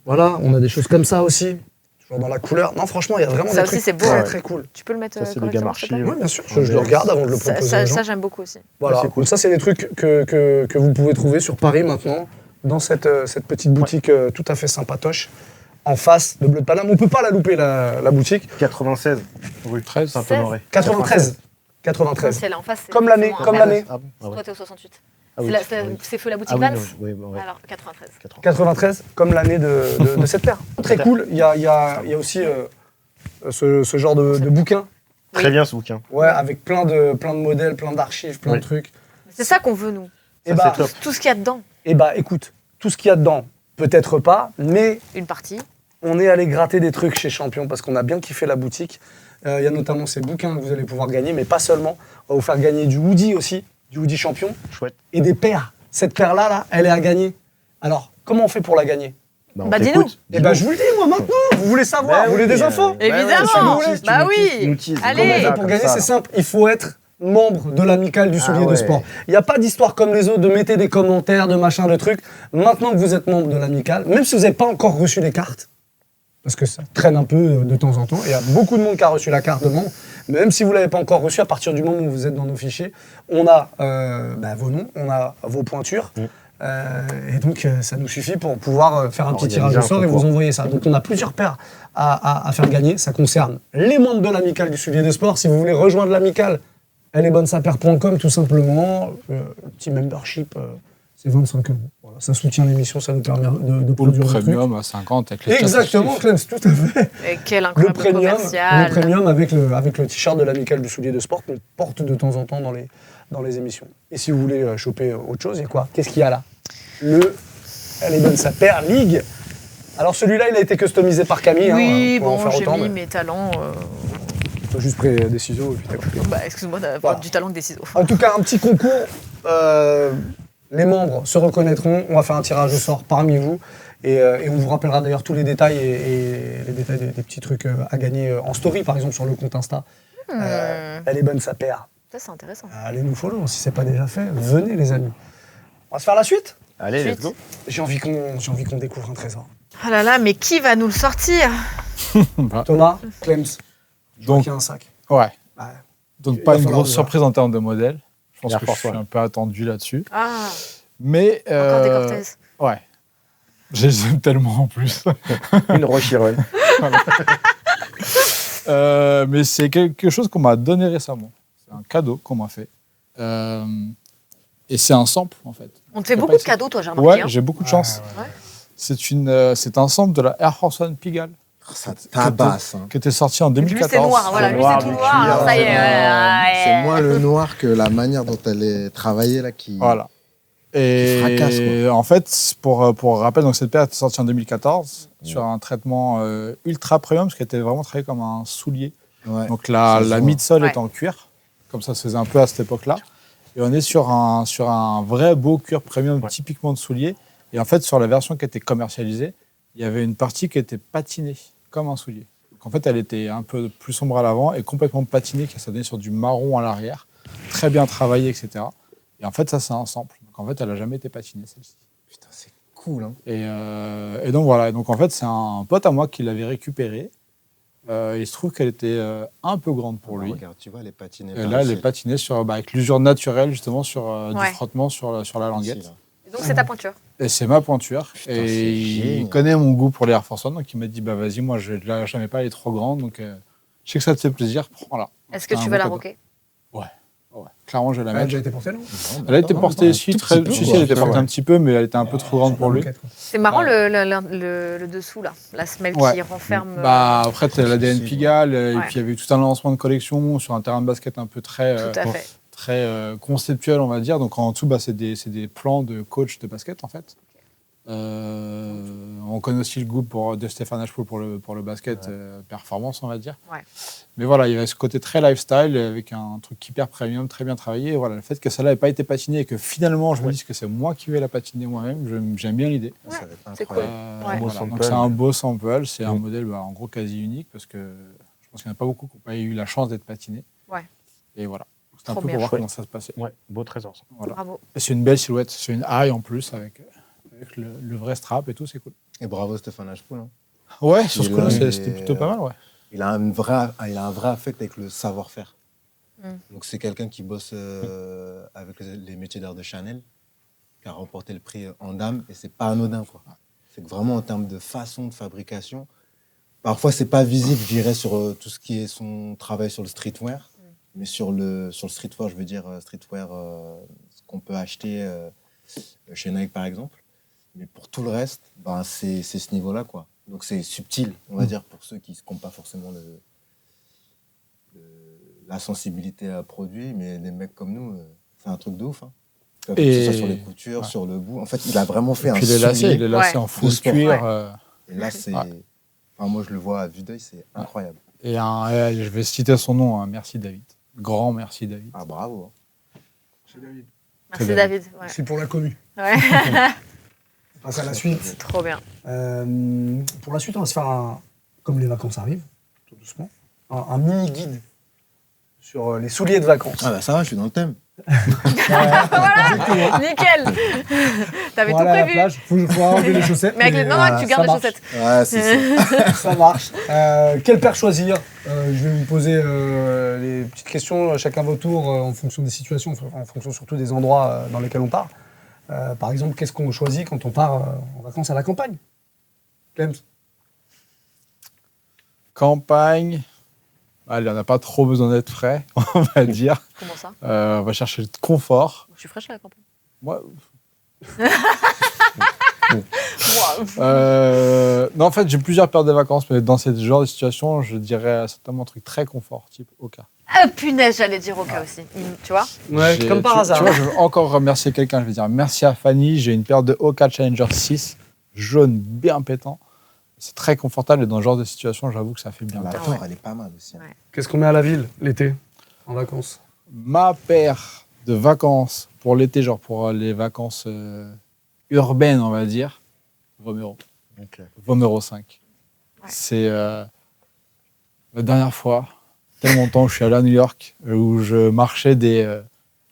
Voilà, on a des choses comme ça aussi. Toujours dans la couleur. Non, franchement, il y a vraiment Ça des aussi, trucs c'est beau. très Ouais. très cool. Tu peux le mettre Ça, c'est des correctement, gammes s'il te plaît archives. Oui, bien sûr. Je le regarde avant de le Ça, proposer ça, aux gens. ça, j'aime beaucoup aussi. Voilà, c'est cool. donc ça c'est des trucs que vous pouvez trouver sur Paris maintenant, dans cette petite boutique tout à fait sympatoche, en face de Bleu de Paname. On peut pas la louper la boutique. 96 rue 13. Saint-Honoré. 93. Non, 93. c'est là en face. c'est Comme l'année, forcément comme un verre. l'année. Ah bon? Ah ouais. Toi, t'es au 68. Ah oui. C'est feu la boutique Ah oui, Vans. oui, ouais. Alors, 93. 93, comme l'année de cette paire. Très cool. Il y a aussi ce genre de bouquin, Très bien ce bouquin. ouais, avec plein de modèles, plein d'archives, plein Oui. de trucs. C'est ça qu'on veut, nous. Et Ça, bah, c'est top. Tout ce qu'il y a dedans. écoute, tout ce qu'il y a dedans, peut-être pas, mais Une partie. on est allé gratter des trucs chez Champion parce qu'on a bien kiffé la boutique. Il y a notamment ces bouquins que vous allez pouvoir gagner, mais pas seulement. On va vous faire gagner du hoodie aussi, du hoodie Champion, Chouette. et des paires. Cette paire-là, là, elle est à gagner. Alors, comment on fait pour la gagner? On Bah, t'écoute. dis-nous. Eh ben, je vous le dis, moi, maintenant. Vous voulez savoir, vous voulez des infos? Évidemment. Bah oui. Comment Allez. on fait pour gagner? C'est simple, il faut être membre de l'amicale du soulier de ouais. sport. Il n'y a pas d'histoire comme les autres de mettre des commentaires, de machin, de trucs. Maintenant que vous êtes membre de l'amicale, même si vous n'avez pas encore reçu les cartes, parce que ça traîne un peu de temps en temps, il y a beaucoup de monde qui a reçu la carte de membre, mais même si vous ne l'avez pas encore reçu, à partir du moment où vous êtes dans nos fichiers, on a vos noms, on a vos pointures, et donc ça nous suffit pour pouvoir faire un petit tirage Organiser au un sort et vous concours. envoyer ça. Donc on a plusieurs paires à faire gagner, ça concerne les membres de l'amicale du soulier de sport. Si vous voulez rejoindre l'amicale, ellesbonnesapaire.com tout simplement, petit membership c'est 25 €. Voilà, ça soutient l'émission, ça nous permet de Pour le produire le truc. premium à 50 avec les Exactement, Clem, tout à fait. Et quel Le incroyable commercial. premium avec le t-shirt de l'amicale du soulier de sport qu'on porte de temps en temps dans les émissions. Et si vous voulez choper autre chose, il y a quoi? Qu'est-ce qu'il y a là? Elle est bonne, sa paire League. Alors celui-là, il a été customisé par Camille. Oui, on va en bon, faire j'ai autant, mis mais mes talents. t'as juste pris des ciseaux et puis t'as coupé. Bah, excuse-moi d'avoir Voilà. du talent que des ciseaux. En tout cas, un petit concours. Les membres se reconnaîtront. On va faire un tirage au sort parmi vous. Et on vous rappellera d'ailleurs tous les détails et les détails des petits trucs à gagner en story, par exemple, sur le compte Insta. Elle est bonne, sa paire. Ça, c'est intéressant. Allez nous follow, si c'est pas déjà fait. Venez, les amis. On va se faire la suite. Allez, let's Suite. go. J'ai envie qu'on découvre un trésor. Ah là là, mais qui va nous le sortir? Bah, Thomas, Clems, je vois Donc- qu'il y a un sac. ouais. Bah, Donc Il pas va une falloir grosse le surprise en termes de modèle. Je pense Air que je Force suis One. un peu attendu là-dessus. Ah, Mais encore des Cortez. ouais. Je les aime tellement en plus. Une Rochiron. Mais c'est quelque chose qu'on m'a donné récemment. C'est un cadeau qu'on m'a fait. Et c'est un sample en fait. On te fait T'as beaucoup pas de cadeaux, toi, j'ai remarqué. Ouais, hein. j'ai beaucoup de chance. ouais. C'est un sample de la Air Force One Pigalle Ça tabasse. Hein. qui était sorti en Lui, 2014. c'est noir, voilà. C'est Lui, noir, c'est tout du noir. cuir, Alors, ça y est. ouais. C'est moins le noir que la manière dont elle est travaillée là qui. Voilà. Et fracasse, quoi. en fait, pour rappel, donc cette paire était sortie en 2014 sur un traitement ultra premium, ce qui était vraiment travaillé comme un soulier. Ouais. Donc Ça se la voit. midsole Ouais. est en cuir, comme ça se faisait un peu à cette époque-là. Et on est sur un vrai beau cuir premium Ouais. typiquement de soulier. Et en fait, sur la version qui était commercialisée, il y avait une partie qui était patinée, comme un soulier. Donc en fait, elle était un peu plus sombre à l'avant et complètement patinée, qui s'est donnée sur du marron à l'arrière, très bien travaillée, etc. Et en fait, ça, c'est un sample. Donc en fait, elle n'a jamais été patinée, celle-ci. Putain, c'est cool. Hein. Et donc voilà, et donc en fait c'est un pote à moi qui l'avait récupérée. Il se trouve qu'elle était un peu grande pour lui. Regarde, tu vois, elle est patinée. Et là, elle est patinée avec l'usure naturelle justement sur du Ouais. frottement sur la languette. Ici, là. Et donc, c'est ta pointure. Et c'est ma pointure. Putain, et c'est il génial. connaît mon goût pour les Air Force One, donc il m'a dit bah vas-y, moi je la jamais pas, elle est trop grande, donc je sais que ça te fait plaisir, prends-la. Est-ce que C'est tu un vas bon la cadeau. roquer? Ouais, clairement je vais la Elle a mettre. déjà été portée, non? Elle a été Non, portée non, ici, tout très, petit peu, si, quoi. elle était portée Ouais. un petit peu, mais elle était un peu trop grande pour lui. C'est marrant Ouais. le dessous, là. La semelle Ouais. qui renferme. Bah, après, tu as l'ADN Possible. Pigalle, et Ouais. puis il y avait eu tout un lancement de collection sur un terrain de basket un peu très, Tout à fait. très conceptuel, on va dire. Donc en dessous, bah, c'est des plans de coach de basket, en fait. On connaît aussi le goût de Stéphane Ashpool pour le basket performance, on va dire. Ouais. Mais voilà, il y avait ce côté très lifestyle avec un truc hyper premium, très bien travaillé. Et voilà, le fait que celle-là n'ait pas été patinée et que finalement je me dise que c'est moi qui vais la patiner moi-même, j'aime bien l'idée. Ouais, Ça va être c'est incroyable. Ouais. Voilà, sample. donc c'est un beau sample, c'est un Mm. modèle en gros quasi unique parce que je pense qu'il n'y en a pas beaucoup qui n'ont pas eu la chance d'être patinés. Ouais. Et voilà. C'était un Trop peu bien. pour voir Chouette. comment ça se passait. Ouais, beau trésor. Ça. Voilà. Bravo. Et c'est une belle silhouette, c'est une high en plus avec le vrai strap et tout, c'est cool. Et bravo Stéphane Ashpool. Hein. Ouais, sur ce Il coup-là, a- c'était plutôt pas mal, ouais. Il a un vrai affect avec le savoir-faire. Mm. Donc c'est quelqu'un qui bosse avec les métiers d'art de Chanel, qui a remporté le prix en dame, et c'est pas anodin, quoi. C'est que vraiment en termes de façon de fabrication, parfois c'est pas visible, je dirais, sur tout ce qui est son travail sur le streetwear, mais sur le streetwear, je veux dire streetwear, ce qu'on peut acheter chez Nike par exemple. Mais pour tout le reste, ben, c'est ce niveau-là, quoi. Donc c'est subtil, on va dire, pour ceux qui n'ont pas forcément la sensibilité à produit, mais des mecs comme nous, c'est un truc de ouf. Hein. Que ce soit sur les coutures, ouais. sur le bout. En fait, il a vraiment fait un Puis les lacets, soulier. il est lacé Ouais. en full De sport. cuir. Ouais. Et là, c'est... Ouais. Enfin, moi, je le vois à vue d'œil, c'est incroyable. Et je vais citer son nom, hein, merci David. Grand merci David. Ah, bravo. Hein. Merci bien. David. Ouais. C'est pour la commu. Ouais. On passe à la suite. Trop bien. Pour la suite, on va se faire comme les vacances arrivent, tout doucement, un mini guide sur les souliers de vacances. Ah bah ça va, je suis dans le thème. Nickel. T'avais Pour tout aller à la prévu. plage, faut enlever les chaussettes. Mais avec les... mais, Non, non, tu gardes ça les marche. chaussettes. Ouais, c'est ça. Ça marche. Quelle paire choisir? Je vais vous poser les petites questions chacun votre tour en fonction des situations, en fonction surtout des endroits dans lesquels on part. Par exemple, qu'est-ce qu'on choisit quand on part en vacances à la campagne? Clems? Campagne. Allez, on n'a pas trop besoin d'être frais, on va dire. Comment ça? On va chercher le confort. Je suis fraîche à la campagne. Moi, Non, en fait, j'ai plusieurs périodes de vacances, mais dans ce genre de situation, je dirais certainement un truc très confort, type Oka. Ah, punaise, j'allais dire au cas aussi. Tu vois? Ouais, comme par hasard. Tu vois, je veux encore remercier quelqu'un. Je vais dire merci à Fanny. J'ai une paire de Oka Challenger 6, jaune, bien pétant. C'est très confortable et dans ce genre de situation, j'avoue que ça fait bien. La Ah Thor, ouais. elle est pas mal aussi. Hein. Ouais. Qu'est-ce qu'on met à la ville l'été, en vacances? Ma paire de vacances pour l'été, genre pour les vacances urbaines, on va dire, Vomero. Ok. Vomero 5. Ouais. C'est la dernière fois, tellement de temps, où je suis allé à New York, où je marchais des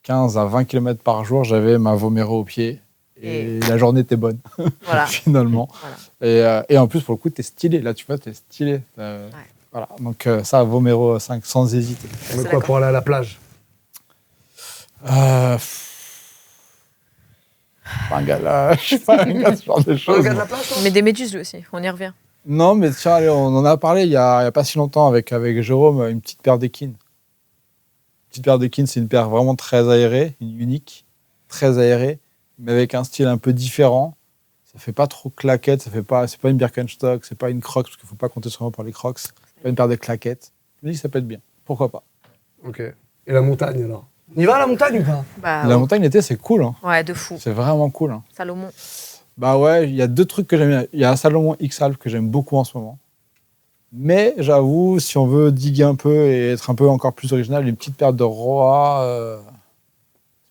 15 à 20 km par jour, j'avais ma Vomero au pied. Et la journée était bonne, Voilà. finalement. Voilà. Et en plus, pour le coup, t'es stylé. Là, tu vois, t'es stylé. Voilà. Donc, ça, Vomero 5, sans hésiter. On C'est met quoi d'accord. pour aller à la plage? Pas un gars là, je suis pas un gars de ce genre de choses. Regarde moi. la plage, toi? Mais des méduses, lui aussi. On y revient. Non, mais tiens, allez, on en a parlé il y a pas si longtemps avec Jérôme, une petite paire d'Ekin. Petite paire d'Ekin, c'est une paire vraiment très aérée, unique, très aérée, mais avec un style un peu différent. Ça fait pas trop claquette, c'est pas une Birkenstock, c'est pas une Crocs, parce qu'il faut pas compter sur moi pour les Crocs. C'est pas une paire de claquettes. Je me dis que ça peut être bien. Pourquoi pas? Ok. Et la montagne, alors? On y va à la montagne ou pas? Bah, La montagne l'été, c'est cool. Hein. ouais, de fou. C'est vraiment cool. Hein. Salomon. Bah ouais, il y a deux trucs que j'aime bien. Il y a un Salomon X-Alp que j'aime beaucoup en ce moment. Mais j'avoue, si on veut diguer un peu et être un peu encore plus original, une petite paire de Roa, ça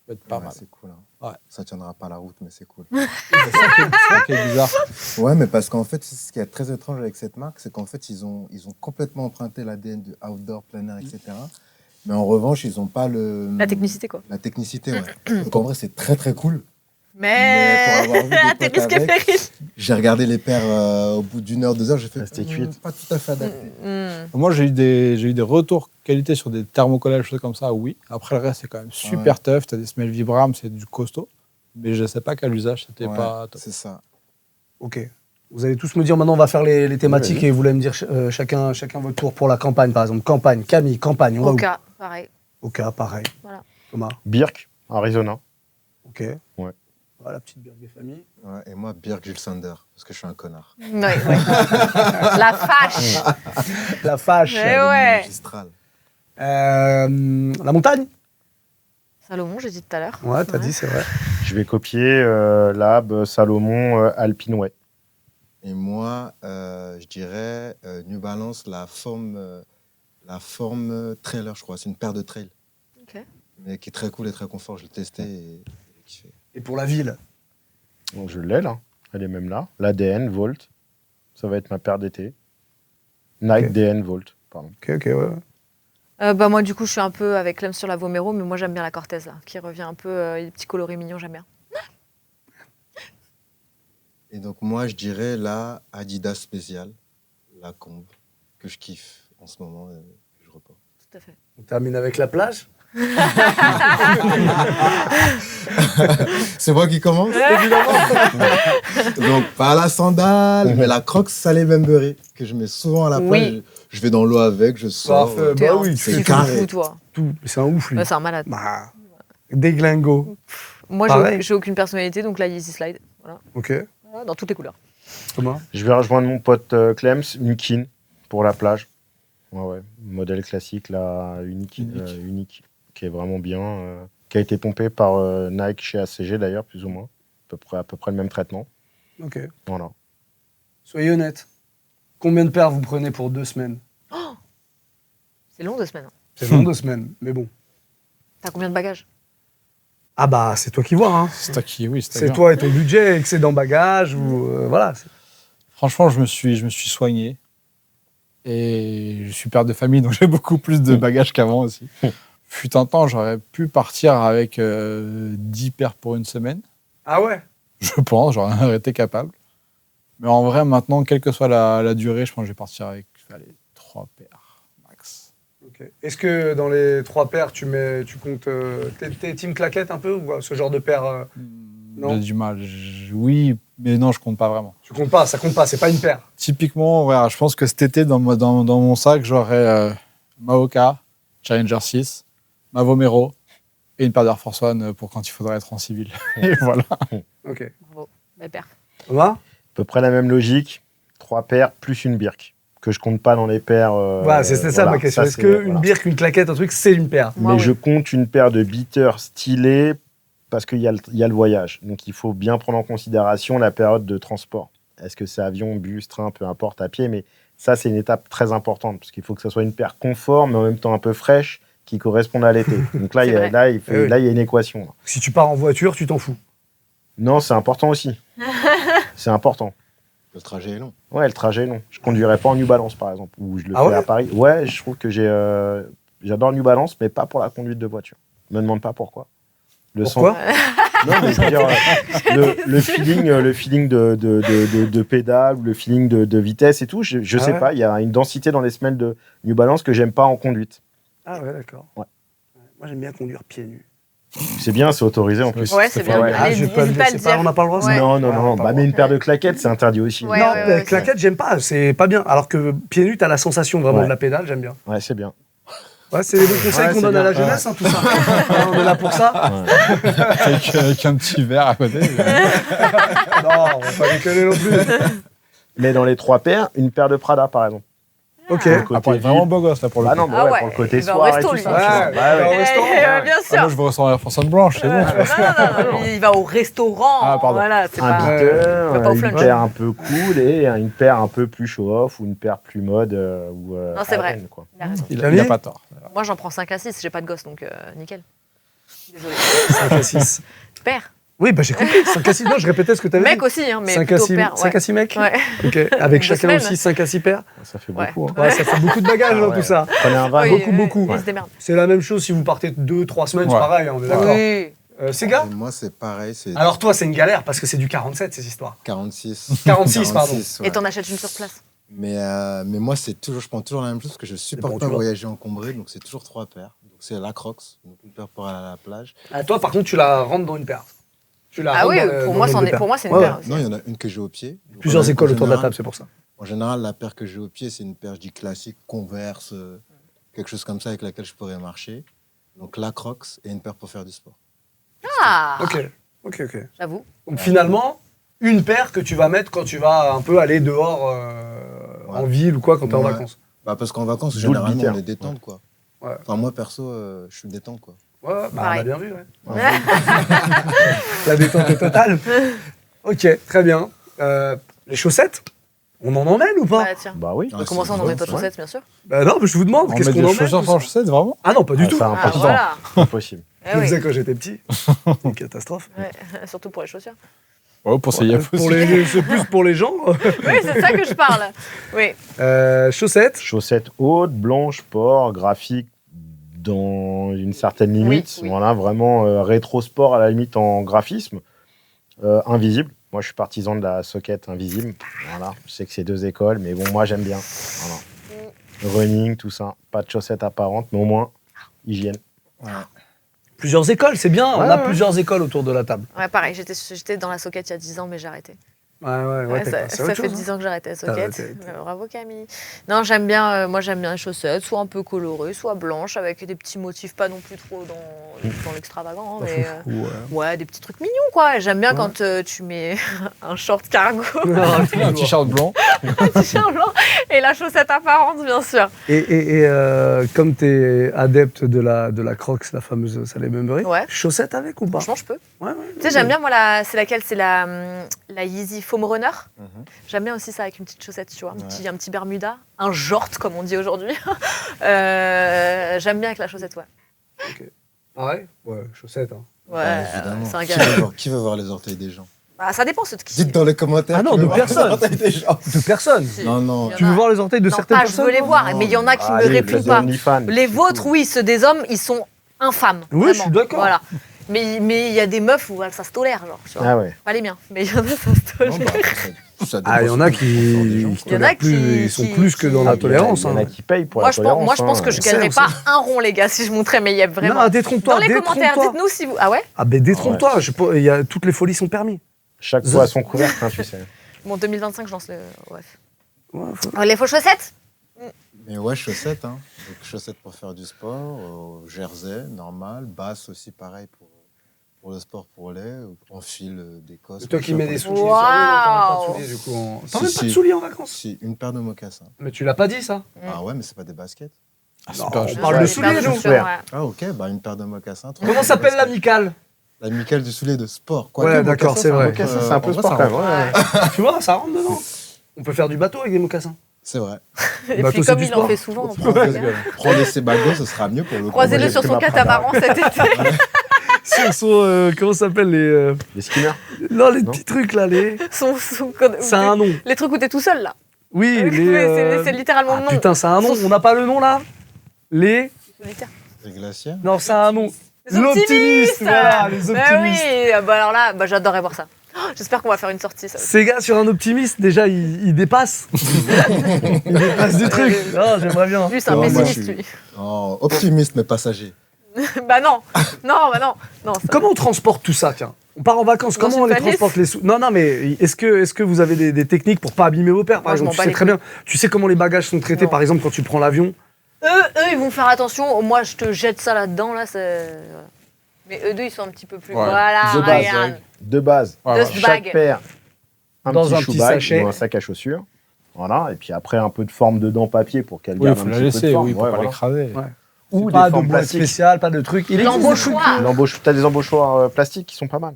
peut être pas Ouais, mal. c'est cool. Hein. Ouais. Ça tiendra pas la route, mais c'est cool. C'est ça qui est bizarre. Ouais, mais parce qu'en fait, ce qui est très étrange avec cette marque, c'est qu'en fait, ils ont complètement emprunté l'ADN du outdoor, plein air, etc. Mais en revanche, ils n'ont pas La technicité, quoi. La technicité, ouais. Donc en vrai, c'est très très cool. Mais. pour avoir vu des T'es potes risqué, avec, péril. j'ai regardé les paires au bout d'une heure, 2 heures, j'ai fait Resté cuite. pas tout à fait adapté. Moi, j'ai eu des retours qualité sur des thermocollages, choses comme ça, oui. Après, le reste, c'est quand même super tough. Tu as des semelles Vibram, c'est du costaud. Mais je ne sais pas qu'à l'usage, c'était Ouais, pas top. c'est ça. Ok. Vous allez tous me dire, maintenant, on va faire les thématiques vas-y. et vous allez me dire chacun votre tour pour la campagne, par exemple. Campagne, Camille, campagne, on va où? Oka, pareil. Ok, pareil. Voilà. Thomas? Birk, Arizona. Ok. Ouais. Voilà, petite bière des familles. Ouais, et moi, Birk Jules Sander, parce que je suis un connard. Ouais, ouais. La fâche. La fâche. Eh ouais. Magistral. La montagne? Salomon, j'ai dit tout à l'heure. Ouais, t'as dit, c'est vrai. Je vais copier Lab, Salomon, Alpine Way. Et moi, je dirais New Balance, la forme trailer, je crois. C'est une paire de trail. Ok. Mais qui est très cool et très confort. Je l'ai testé et j'ai kiffé. Et pour la ville? Donc je l'ai là. Elle est même là. L'ADN, Volt. Ça va être ma paire d'été. Nike Ok. DN Volt. Pardon. Ok, ouais. Bah moi, du coup, je suis un peu avec Clem sur la Vomero, mais moi, j'aime bien la Cortez, là, qui revient un peu, les petits coloris mignons, j'aime bien. Et donc, moi, je dirais la Adidas spéciale, la Combe, que je kiffe en ce moment et que je reporte. Tout à fait. On termine avec la plage? C'est moi qui commence, évidemment. Donc, pas la sandale, mais la Crocs Salé Bembury, que je mets souvent à la plage. Oui. Je vais dans l'eau avec, je sors. Parfait. T'es Bah un oui, tu c'est fais petit carré. fou, toi. tout. C'est un ouf, lui. Ouais, c'est un malade. Bah, déglingo. Moi, Pareil. j'ai aucune personnalité, donc là, Yeezy Slide. Voilà. Ok. Voilà, dans toutes les couleurs. Thomas? Je vais rejoindre mon pote Clems, Unikin, pour la plage. Ouais. Modèle classique, là, unique, qui est vraiment bien. Qui a été pompé par Nike chez ACG, d'ailleurs, plus ou moins. À peu près le même traitement. Ok. Voilà. Soyez honnête. Combien de paires vous prenez pour 2 semaines? C'est long 2 semaines. Hein. C'est long 2 semaines, mais bon. T'as combien de bagages? Ah bah, c'est toi qui vois, hein. C'est toi qui, oui, C'est toi et ton budget, excédent bagage, ou voilà. Franchement, je me suis soigné. Et je suis père de famille, donc j'ai beaucoup plus de bagages qu'avant aussi. Fut un temps, j'aurais pu partir avec 10 paires pour une semaine. Ah ouais? Je pense, j'aurais été capable. Mais en vrai, maintenant, quelle que soit la durée, je pense que je vais partir avec 3 paires max. Ok. Est-ce que dans les 3 paires, tu comptes... T'es team claquette un peu, ou ce genre de paire non. J'ai du mal. Oui, mais non, je compte pas vraiment. Tu comptes pas, ça compte pas, c'est pas une paire. Typiquement, voilà, je pense que cet été, dans mon sac, j'aurais ma Oka, Challenger 6, ma Vomero, Et une paire d'Air Force One pour quand il faudra être en civil. Et voilà. Ok. Bravo. Belle perf. Thomas À peu près la même logique. 3 paires plus une birk. Que je compte pas dans les paires. Voilà, c'était ça ma question. Est-ce qu'une birk, une claquette, un truc, c'est une paire? Moi, Mais oui. je compte une paire de beaters stylés parce qu'il y a le voyage. Donc il faut bien prendre en considération la période de transport. Est-ce que c'est avion, bus, train, peu importe, à pied, mais ça, c'est une étape très importante parce qu'il faut que ça soit une paire confort, mais en même temps un peu fraîche, qui corresponde à l'été. Donc là, C'est vrai. là, il Eh oui. y a une équation. Là. Si tu pars en voiture, tu t'en fous. Non, c'est important aussi. C'est important. Le trajet est long. Ouais, le trajet est long. Je conduirais pas en New Balance, par exemple, ou je le Ah fais ouais à Paris. Ouais, je trouve que j'adore New Balance, mais pas pour la conduite de voiture. Me demande pas pourquoi. Pourquoi Non, mais je veux dire, le feeling de pédale, ou le feeling de vitesse et tout, je sais ouais. pas, il y a une densité dans les semelles de New Balance que j'aime pas en conduite. Ah ouais, d'accord. Ouais. Moi, j'aime bien conduire pieds nus. C'est bien, c'est autorisé en plus. Ouais, c'est bien. Ouais. Allez, je n'hésite peux le pas à dire, le c'est pas- dire. on n'a pas le droit ça Ouais. Non, non, Ouais, non, pas bah, le mais droit. une paire de claquettes, c'est interdit aussi. Ouais, non, ouais, mais ouais, claquettes, j'aime pas, c'est pas bien. Alors que pieds nus, t'as la sensation vraiment Ouais. de la pédale, j'aime bien. Ouais, c'est bien. Ouais, c'est les bons conseils Ouais, qu'on c'est donne à la bien. jeunesse, hein, tout ça. Hein, on est là pour ça. Avec un petit verre à côté. Non, on va pas déconner non plus. Mais dans les 3 paires, une paire de Prada, par exemple. Ok. Le côté Après, ville. vraiment beau gosse là pour le Bah coup. non, bah Ah ouais, ouais, pour le côté il va au soir et resto, tout lui. ça. Ouais, tu vois. il va au ouais. resto. Bien Ah, moi, sûr. je veux ressembler à François Blanche, c'est bon. tu vois. Non, il va au restaurant. Ah, pardon. Voilà, c'est Un pas. beater, va pas au une flunch. paire un peu cool et une paire un peu plus show-off ou une paire plus mode. Non, c'est vrai. iron, quoi. Il a raison. Il Camille a pas tort. Moi, j'en prends 5 à 6, j'ai pas de gosse, donc nickel. Désolé. 5 à 6. Père. Oui, bah j'ai compris. 5 à 6. Non, je répétais ce que t'avais dit. Mec aussi, hein, mais 5 à plutôt 6, père. 5 à 6 mecs. Ouais. Ok. Avec Deux chacun semaines. aussi 5 à 6 paires. Ça fait Ouais. beaucoup. Hein. Ouais, ça fait beaucoup de bagages, Ah hein, ouais. tout ça. Prenez un vin. Oui, beaucoup, oui, beaucoup. Il se démerde. C'est la même chose si vous partez 2-3 semaines, c'est Ouais. pareil, hein, on est d'accord. Oui. Sega Et moi, c'est pareil, c'est Alors toi, c'est une galère parce que c'est du 47 ces histoires. 46. 46, pardon. ouais. Et t'en achètes une sur place. Mais moi, je prends toujours la même chose parce que je supporte bon, pas tu vois. voyager encombré, donc c'est toujours 3 paires. Donc c'est la Crocs, donc une paire pour aller à la plage. Ah, toi, par contre, tu la rentres dans une paire. Tu la Ah rentres oui, dans le- pour dans moi, le c'en nombre est- de pour moi, c'est une paires. paire Ouais. aussi. Non, il y en a une que j'ai au pied. Donc, Plusieurs en écoles autour de la général- table, c'est pour ça. En général, la paire que j'ai au pied, c'est une paire, je dis classique, Converse, quelque chose comme ça avec laquelle je pourrais marcher. Donc la Crocs et une paire pour faire du sport. Ah, Ok. j'avoue. Donc finalement, une paire que tu vas mettre quand tu vas un peu aller dehors en Ouais. ville ou quoi, quand t'es en Ouais. vacances. Bah, parce qu'en vacances, D'où le généralement, beater. on est détente, quoi. Ouais. Enfin, moi, perso, je suis détente, quoi. Ouais, bah on a Pareil. bien vu, ouais. La détente est totale. Ok, très bien. Les chaussettes, on en emmène ou pas Bah tiens. Bah oui. Ah, On commence c'est en bon, mettant de ouais. chaussettes, bien sûr. Bah non, mais je vous demande, On qu'est-ce met qu'on des emmène chaussures tout sans ça chaussettes, vraiment? Ah non, pas du Ah, tout. ça, Ah, voilà. Impossible. Je Eh le oui. faisais quand j'étais petit. Une catastrophe. Ouais, surtout pour les chaussures. Ouais, pour ses yeux Pour aussi. c'est plus pour les gens. Oui, c'est ça que je parle. Oui. Chaussettes. Chaussettes hautes, blanches, sport, graphique dans une certaine limite. oui. Voilà, vraiment rétro sport à la limite en graphisme. Invisible. Moi, je suis partisan de la socket invisible. Voilà. Je sais que c'est 2 écoles, mais bon, moi, j'aime bien. Voilà. Running, tout ça. Pas de chaussettes apparentes, mais au moins hygiène. Ouais. Plusieurs écoles, c'est bien. On Ouais, a ouais. plusieurs écoles autour de la table. Ouais, pareil, j'étais dans la socket il y a 10 ans, mais j'ai arrêté. Ouais, t'es ça passé à ça autre fait chose, 10 ans que j'ai arrêté la T'as- socket. t'es- Bravo Camille. Non, j'aime bien, moi j'aime bien les chaussettes, soit un peu colorées, soit blanches, avec des petits motifs, pas non plus trop dans l'extravagant, Pas mais foufou, ouais, des petits trucs mignons quoi. J'aime bien Ouais. quand tu mets un short cargo, Un t-shirt blanc. un t-shirt blanc et la chaussette apparente, bien sûr. Et comme tu es adepte de la Crocs, la fameuse Salem Memory, Ouais. chaussettes avec ou pas? Franchement, je peux. Ouais, ouais. Tu sais, j'aime bien, moi, c'est laquelle? C'est la Yeezy Foam Runner. J'aime bien aussi ça avec une petite chaussette, tu vois, un petit Bermuda, un jort, comme on dit aujourd'hui. J'aime bien avec la chaussette, ouais. Pareil. Ouais, chaussettes. Hein. Ouais, Évidemment. c'est un Qui gars. qui veut voir les orteils des gens? Bah, ça dépend, c'est de qui. Dites dans les commentaires. Ah non, qui de veut voir personne. les orteils des gens. De personne. Si. Non, non. Il y en Tu veux a. voir les orteils de Non, certaines pas, personnes? je veux les voir, Non, mais il y en a qui me Allez, répondent les pas. OnlyFans, Les c'est vôtres, tout. oui, ceux des hommes, ils sont infâmes. Oui, vraiment. je suis d'accord. Voilà. Mais il y a des meufs où ça se tolère, genre. Tu vois. Ah ouais. Pas les miens, mais il y en a, ça se Non, tolère. bah, ça dépend Ah, il y en a sur le confort des gens, qui quoi. Il y en a tolèrent plus, ils sont plus que dans la qui- tolérance. Il y en a hein. qui payent pour Moi, la je pense, tolérance. moi, je pense que je on sait, gagnerais on pas sait. un rond, les gars, si je montrais mes yeux, vraiment. Non, détrompe-toi, Dans les commentaires, détrompe-toi. dites-nous si vous. Ah ouais? Ah ben détrompe-toi, il y a, toutes les folies sont permis. Chaque fois à son couvercle, hein, tu sais. Bon, 2025, je lance le. Bref. Ouais, Les faux chaussettes? Mais ouais, chaussettes. Hein. Donc, chaussettes pour faire du sport, jersey, normal. Basse aussi, pareil pour le sport pour lait. On file d'Écosse. C'est toi qui mets des souliers. Waouh. T'en mets pas de souliers, du coup. T'en mets Si, pas de si. souliers en vacances? Si, une paire de mocassins. Mais tu l'as pas dit, ça? Ah ouais, mais c'est pas des baskets. Non, super, on je- parle de souliers, nous. Ouais. Ah ok, bah une paire de mocassins. trois Comment paires de s'appelle baskets. l'amicale? L'amicale du soulier de sport. Ouais, Quoique, d'accord, mocassin, c'est vrai. Mocassin, c'est un peu en vrai, sport ça quand même. rentre. Ouais. Tu vois, ça rentre dedans. On peut faire du bateau avec des mocassins. C'est vrai. Et Bateau, puis c'est comme du il en sport. fait souvent, on Prends peut les Sebago, ce sera mieux pour le coup. croisez-le Moi, sur j'ai son pris ma catamaran cet été. C'est son. Comment ça s'appelle les. Les skinners. Non, les Non. petits trucs là, les. Ça a un nom. Les trucs où t'es tout seul là. Oui, Oui, les. c'est littéralement Ah, le nom. putain, ça a un nom. On n'a pas le nom là? Les. Solitaire. Les glaciers. Non, ça a un nom. Les optimistes. Voilà, les Bah optimistes. oui, bah alors là, bah j'adorerais voir ça. Oh, j'espère qu'on va faire une sortie ça. Ces gars sur un optimiste, déjà, ils dépassent. Ils dépassent du truc. Non, j'aimerais bien. Lui c'est un Non, moi, pessimiste je suis- lui. Oh, optimiste mais passager. Bah non, non. Ça- Comment on transporte tout ça, tiens? On part en vacances, Dans comment on une les valise transporte les sous? Non, non, mais est-ce que vous avez des techniques pour pas abîmer vos pères, par Moi, je exemple? m'en bats Tu sais les très bien. Tu sais comment les bagages sont traités, Non. par exemple, quand tu prends l'avion? Eux, ils vont faire attention. Moi, je te jette ça là-dedans, là. Mais eux deux, ils sont un petit peu plus. Ouais. Voilà, De base, regarde. ouais. De base. Ouais, Deux voilà. bagues. Chaque paire, Dans un shoe petit bag sachet. ou un sac à chaussures. Voilà. Et puis après, un peu de forme dedans papier pour qu'elle Oui, il garde faut un la petit peu de laisser, forme. oui, pour Ouais, pas voilà. l'écraser. Ouais. Ou Pas des de formes boîte plastiques. spéciale, pas de truc. Il existe des L'embauchoir. trucs. T'as des embauchoirs plastiques qui sont pas mal.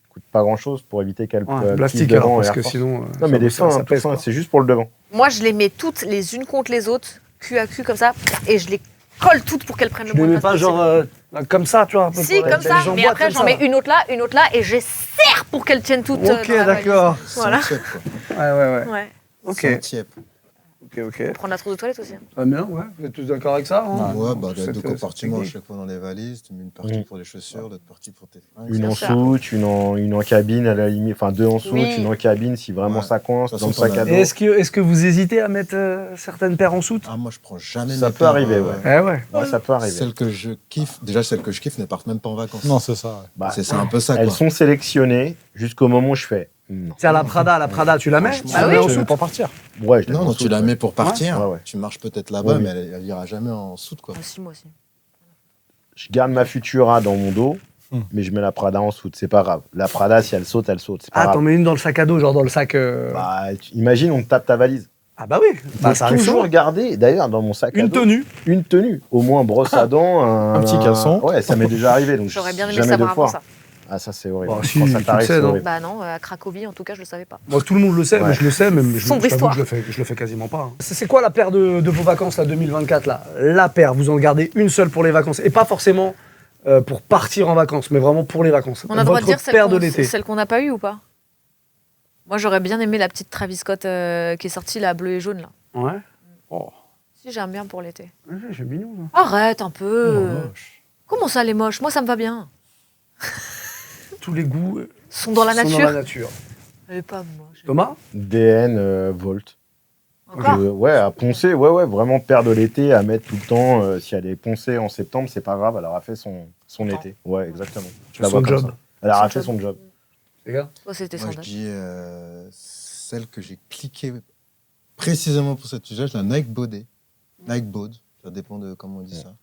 Coûtent pas grand-chose pour éviter qu'elle Ouais, pisse plastique devant alors, et parce que air force. sinon. Non, mais des fins, ça tout pèse. fin, Quoi. c'est juste pour le devant. Moi, je les mets toutes les unes contre les autres, cul à cul comme ça, et je les colle toutes pour qu'elles prennent le Tu les moins de mets pas place genre comme ça, tu vois. Un peu Si, pour comme les ça, gens mais boitent après comme j'en ça, mets là. une autre là, et je serre pour qu'elles tiennent toutes. Ok, dans la valise. d'accord. Voilà. Sans tiep, quoi. Ouais. Ouais. Ok. Sans tiep. Ok. Prendre la trousse de toilette aussi. Hein. Ah, bien, ouais. Vous êtes tous d'accord avec ça? hein Ouais, bah, Cette- deux cette compartiments à technique. chaque fois dans les valises. Tu mets une partie Mhm. pour les chaussures, l'autre partie pour tes fringues. Une Bien en sûr. soute, une en cabine à la limite, enfin deux en soute, Oui. une en cabine si vraiment Ouais. ça coince, De toute dans le façon, sac à t'en dos. Et est-ce que vous hésitez à mettre certaines paires en soute? Ah, moi, je prends jamais Ça mes peut paires, arriver, ouais. Eh ouais. Ouais, ça peut arriver. Celles que je kiffe, déjà celles que je kiffe ne partent même pas en vacances. Non, c'est ça. Ouais. Bah, c'est un peu ça, elles quoi. sont sélectionnées jusqu'au moment où je fais. Non. Tiens, la Prada, tu la mets? Franchement, Tu la Bah mets oui. en Tu veux soute? pas partir. Ouais, je Non, en non, soute, tu la ouais. mets pour partir. Ouais, ouais. Tu marches peut-être là-bas, Oui, mais elle ira jamais en soute, quoi. Moi aussi. Je garde ma Futura dans mon dos, mais je mets la Prada en soute. C'est pas grave. La Prada, si elle saute, elle saute. C'est pas Ah, t'en grave. mets une dans le sac à dos, genre dans le sac. Bah, imagine, on te tape ta valise. Ah bah oui. Bah Faut ça arrive toujours souvent. garder, d'ailleurs, dans mon sac à Une dos, tenue. une tenue. Au moins brosse à dents, Un petit caleçon. Ouais, ça m'est déjà arrivé. Donc J'aurais bien aimé jamais savoir deux avant fois. ça. Ah, ça, c'est horrible. Bah, si, Quand tu ça le t'arrive, sais, c'est non horrible. Bah non, à Cracovie, en tout cas, je le savais pas. Moi, tout le monde le sait, mais Ouais. je le sais, même je Sombre t'avoue histoire. que je le fais quasiment pas. hein. C'est quoi la paire de vos vacances, là, 2024, là? La paire, vous en gardez une seule pour les vacances. Et pas forcément pour partir en vacances, mais vraiment pour les vacances. On a le droit de Votre dire paire de l'été. celle qu'on n'a pas eue ou pas? Moi, j'aurais bien aimé la petite Travis Scott qui est sortie, la bleue et jaune, là. Ouais. Si, j'aime bien pour l'été. C'est mignon, ça. Arrête un peu. Moche. Comment ça, les moches? Moi, ça me va bien. Tous les goûts Sont dans la sont nature. dans la nature. Elle est pas moche. Thomas? DN Volt. Encore Ouais, à poncer, ouais, vraiment paire de l'été à mettre tout le temps. Si elle est poncée en septembre, c'est pas grave, elle aura fait son été. Ouais, exactement. Je la Son vois comme job. ça. Elle aura Son fait job. son job. Les gars? Toi, c'était Moi, je sandales. dis celle que j'ai cliquée précisément pour cet usage, la Nike Body. Nike Bod, ça dépend de comment on dit ça.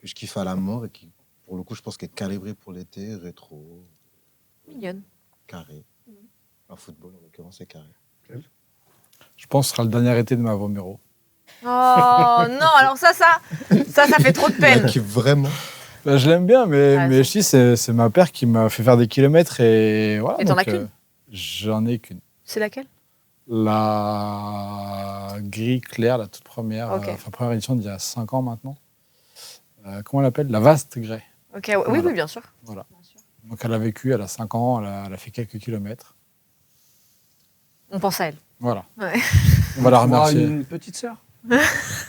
Que je kiffe à la mort et qui, pour le coup, je pense qu'elle est calibrée pour l'été, rétro, Mignonne. carré. En football, en l'occurrence, c'est carré. Je pense que ce sera le dernier été de ma Vomero. Oh non, alors ça fait trop de Je la peine. kiffe vraiment. Bah, je l'aime bien, mais, Ah, mais je dis, c'est ma paire qui m'a fait faire des kilomètres et voilà. Et t'en donc, as qu'une J'en ai qu'une. C'est laquelle? La gris claire, la toute première, Ok. première édition d'il y a 5 ans maintenant. Comment elle appelle? La Vaste Grey. Ok, ouais, oui, Voilà. oui, bien sûr. Voilà. Bien sûr. Donc elle a vécu, elle a 5 ans, elle a fait quelques kilomètres. On pense à elle. Voilà. Ouais. On va la Tu auras remercier. une petite sœur.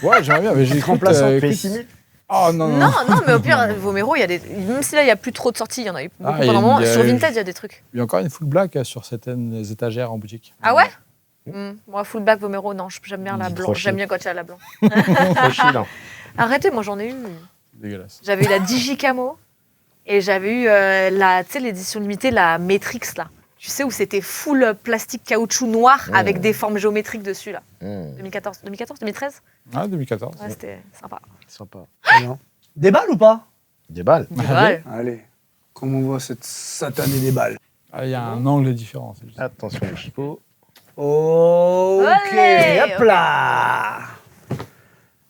Ouais, j'aimerais bien, mais j'ai Remplaçant, écoute, pessimiste. Oh non, non. Non, non, mais au pire, Vomero, il y a des. Même si là, il n'y a plus trop de sorties, il y en a eu beaucoup Ah, pendant un moment. il y a- Sur Vinted, il y a des trucs. Il y a encore une full black sur certaines étagères en boutique. Ah ouais Moi, full black Vomero, non, j'aime bien la Trop blanche. chic. J'aime bien quand il y a la blanche. Trop chill, hein. Arrêtez, moi, j'en ai eu. Dégueulasse. J'avais eu la Digicamo et j'avais eu tu sais, l'édition limitée, la Matrix, là. Tu sais, où c'était full plastique caoutchouc noir avec des formes géométriques dessus, là. 2014, 2013 Ouais, 2014. Ouais, c'était sympa. Sympa. Très bien. Des balles ou pas? Des balles. Des balles. Allez, comme on voit cette satanée des balles. Ah, il y a un angle différent. c'est juste. Attention, le chipot. Ok, Olé, hop là.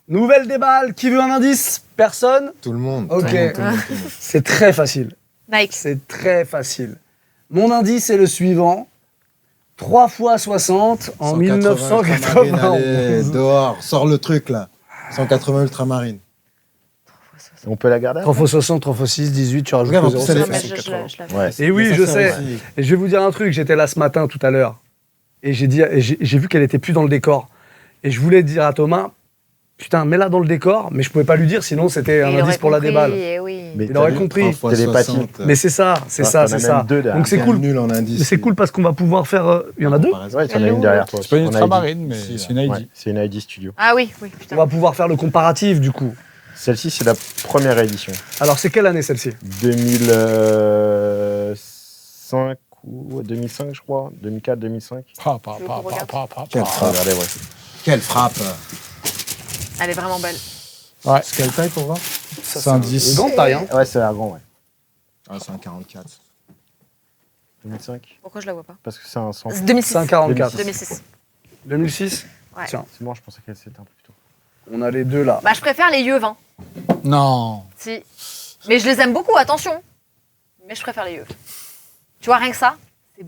Nouvelle des balles. Qui veut un indice? Personne? Tout le monde. Ok. Tout le monde, tout le monde, tout le monde. C'est très facile. Nike. C'est très facile. Mon indice est le suivant. 3 fois 60 en 180 ultramarines, allez, 1991. dehors, sors le truc là. 180 ultramarines. On peut la garder? 3 fois 60, 3 fois 6, 18, tu rajoutes Regarde, le en plus, 0. elle Non, est mais facile, je l'avais. Ouais. Et oui, Mais je ça, sais. c'est aussi. Et je vais vous dire un truc, j'étais là ce matin tout à l'heure. Et j'ai vu qu'elle était plus dans le décor. Et je voulais dire à Thomas, putain, mets-la dans le décor, mais je pouvais pas lui dire, sinon c'était un Il indice aurait pour la compris, déballe. oui. Mais Il aurait t'as vu, compris. 3 fois Télépathie. 60, Mais c'est ça, c'est Ah, ça, t'en as c'est même ça. deux derrière. Donc c'est bien cool. nul en indice. Mais c'est cool parce qu'on va pouvoir faire. Il y en a deux. Ouais, t'en as Elle est une où, derrière toi. C'est pas une En ID. ultramarine, mais Si, c'est une ID. Ouais, c'est une ID Studio. Ah oui, oui, On putain. va pouvoir faire le comparatif du coup. Celle-ci, c'est la première édition. Alors c'est quelle année celle-ci? 2005 ou 2005, je crois. 2004, 2005. Pa, pa, Tu veux pa, qu'on pa, regarde pa, pa, Quelle pa. frappe. Regardez, ouais. Quelle frappe. Elle est vraiment belle. Ouais, C'est quelle taille pour voir? Ça, c'est un 10. Une grande taille, hein. Ouais, c'est la grande, ouais. Ah, c'est un 44. 2005. Pourquoi je la vois pas? Parce que c'est un 100. 2006. 544. 2006. 2006. Ouais. Tiens, C'est moi, je pensais qu'elle c'était un peu plus tôt. on a les deux là. Bah, je préfère les yeux 20. Non. Si. Mais je les aime beaucoup, attention. Mais je préfère les yeux. Tu vois, rien que ça, c'est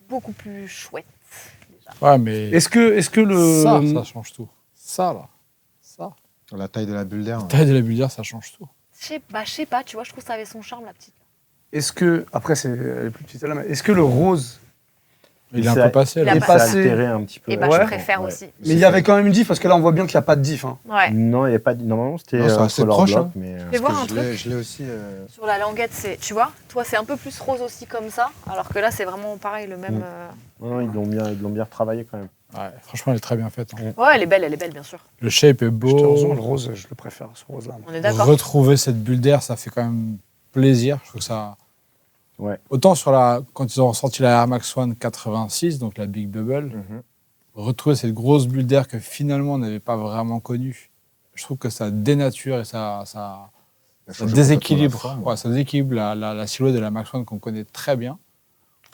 beaucoup plus chouette. Déjà. Ouais, mais Est-ce que le. ça change tout. Ça, là. Ça. La taille de la bulle d'air. La taille de la bullière, ça change tout. Je sais pas, tu vois, je trouve que ça avait son charme, la petite. Est-ce que. Après, elle est plus petite là, mais est-ce que le rose. Il est un C'est- peu passé, Il là. a est pas- passé. altéré un petit peu. Et bah, Ouais. je préfère Ouais. aussi. Mais il y avait quand même une diff parce que là, on voit bien qu'il n'y a pas de diff. Hein. Ouais. Non, il n'y a pas de... Normalement, c'était Non, c'est assez color proche, block, hein. mais... Fais voir un Je l'ai- truc. je l'ai aussi. Sur la languette, c'est. Tu vois, toi, c'est un peu plus rose aussi comme ça. Alors que là, c'est vraiment pareil, le même. Non, ils l'ont bien retravaillé quand même. Ouais, franchement, elle est très bien faite. hein. Ouais, elle est belle, bien sûr. Le shape est Je te rejoins, le beau. rose, je le préfère, ce rose-là. On est d'accord. Retrouver cette bulle d'air, ça fait quand même plaisir. Je trouve que ça. Ouais. Autant quand ils ont ressorti la Air Max One 86, donc la Big Bubble, retrouver cette grosse bulle d'air que finalement on n'avait pas vraiment connue, je trouve que ça dénature et ça déséquilibre. Ouais, ça déséquilibre la silhouette de la Max One qu'on connaît très bien.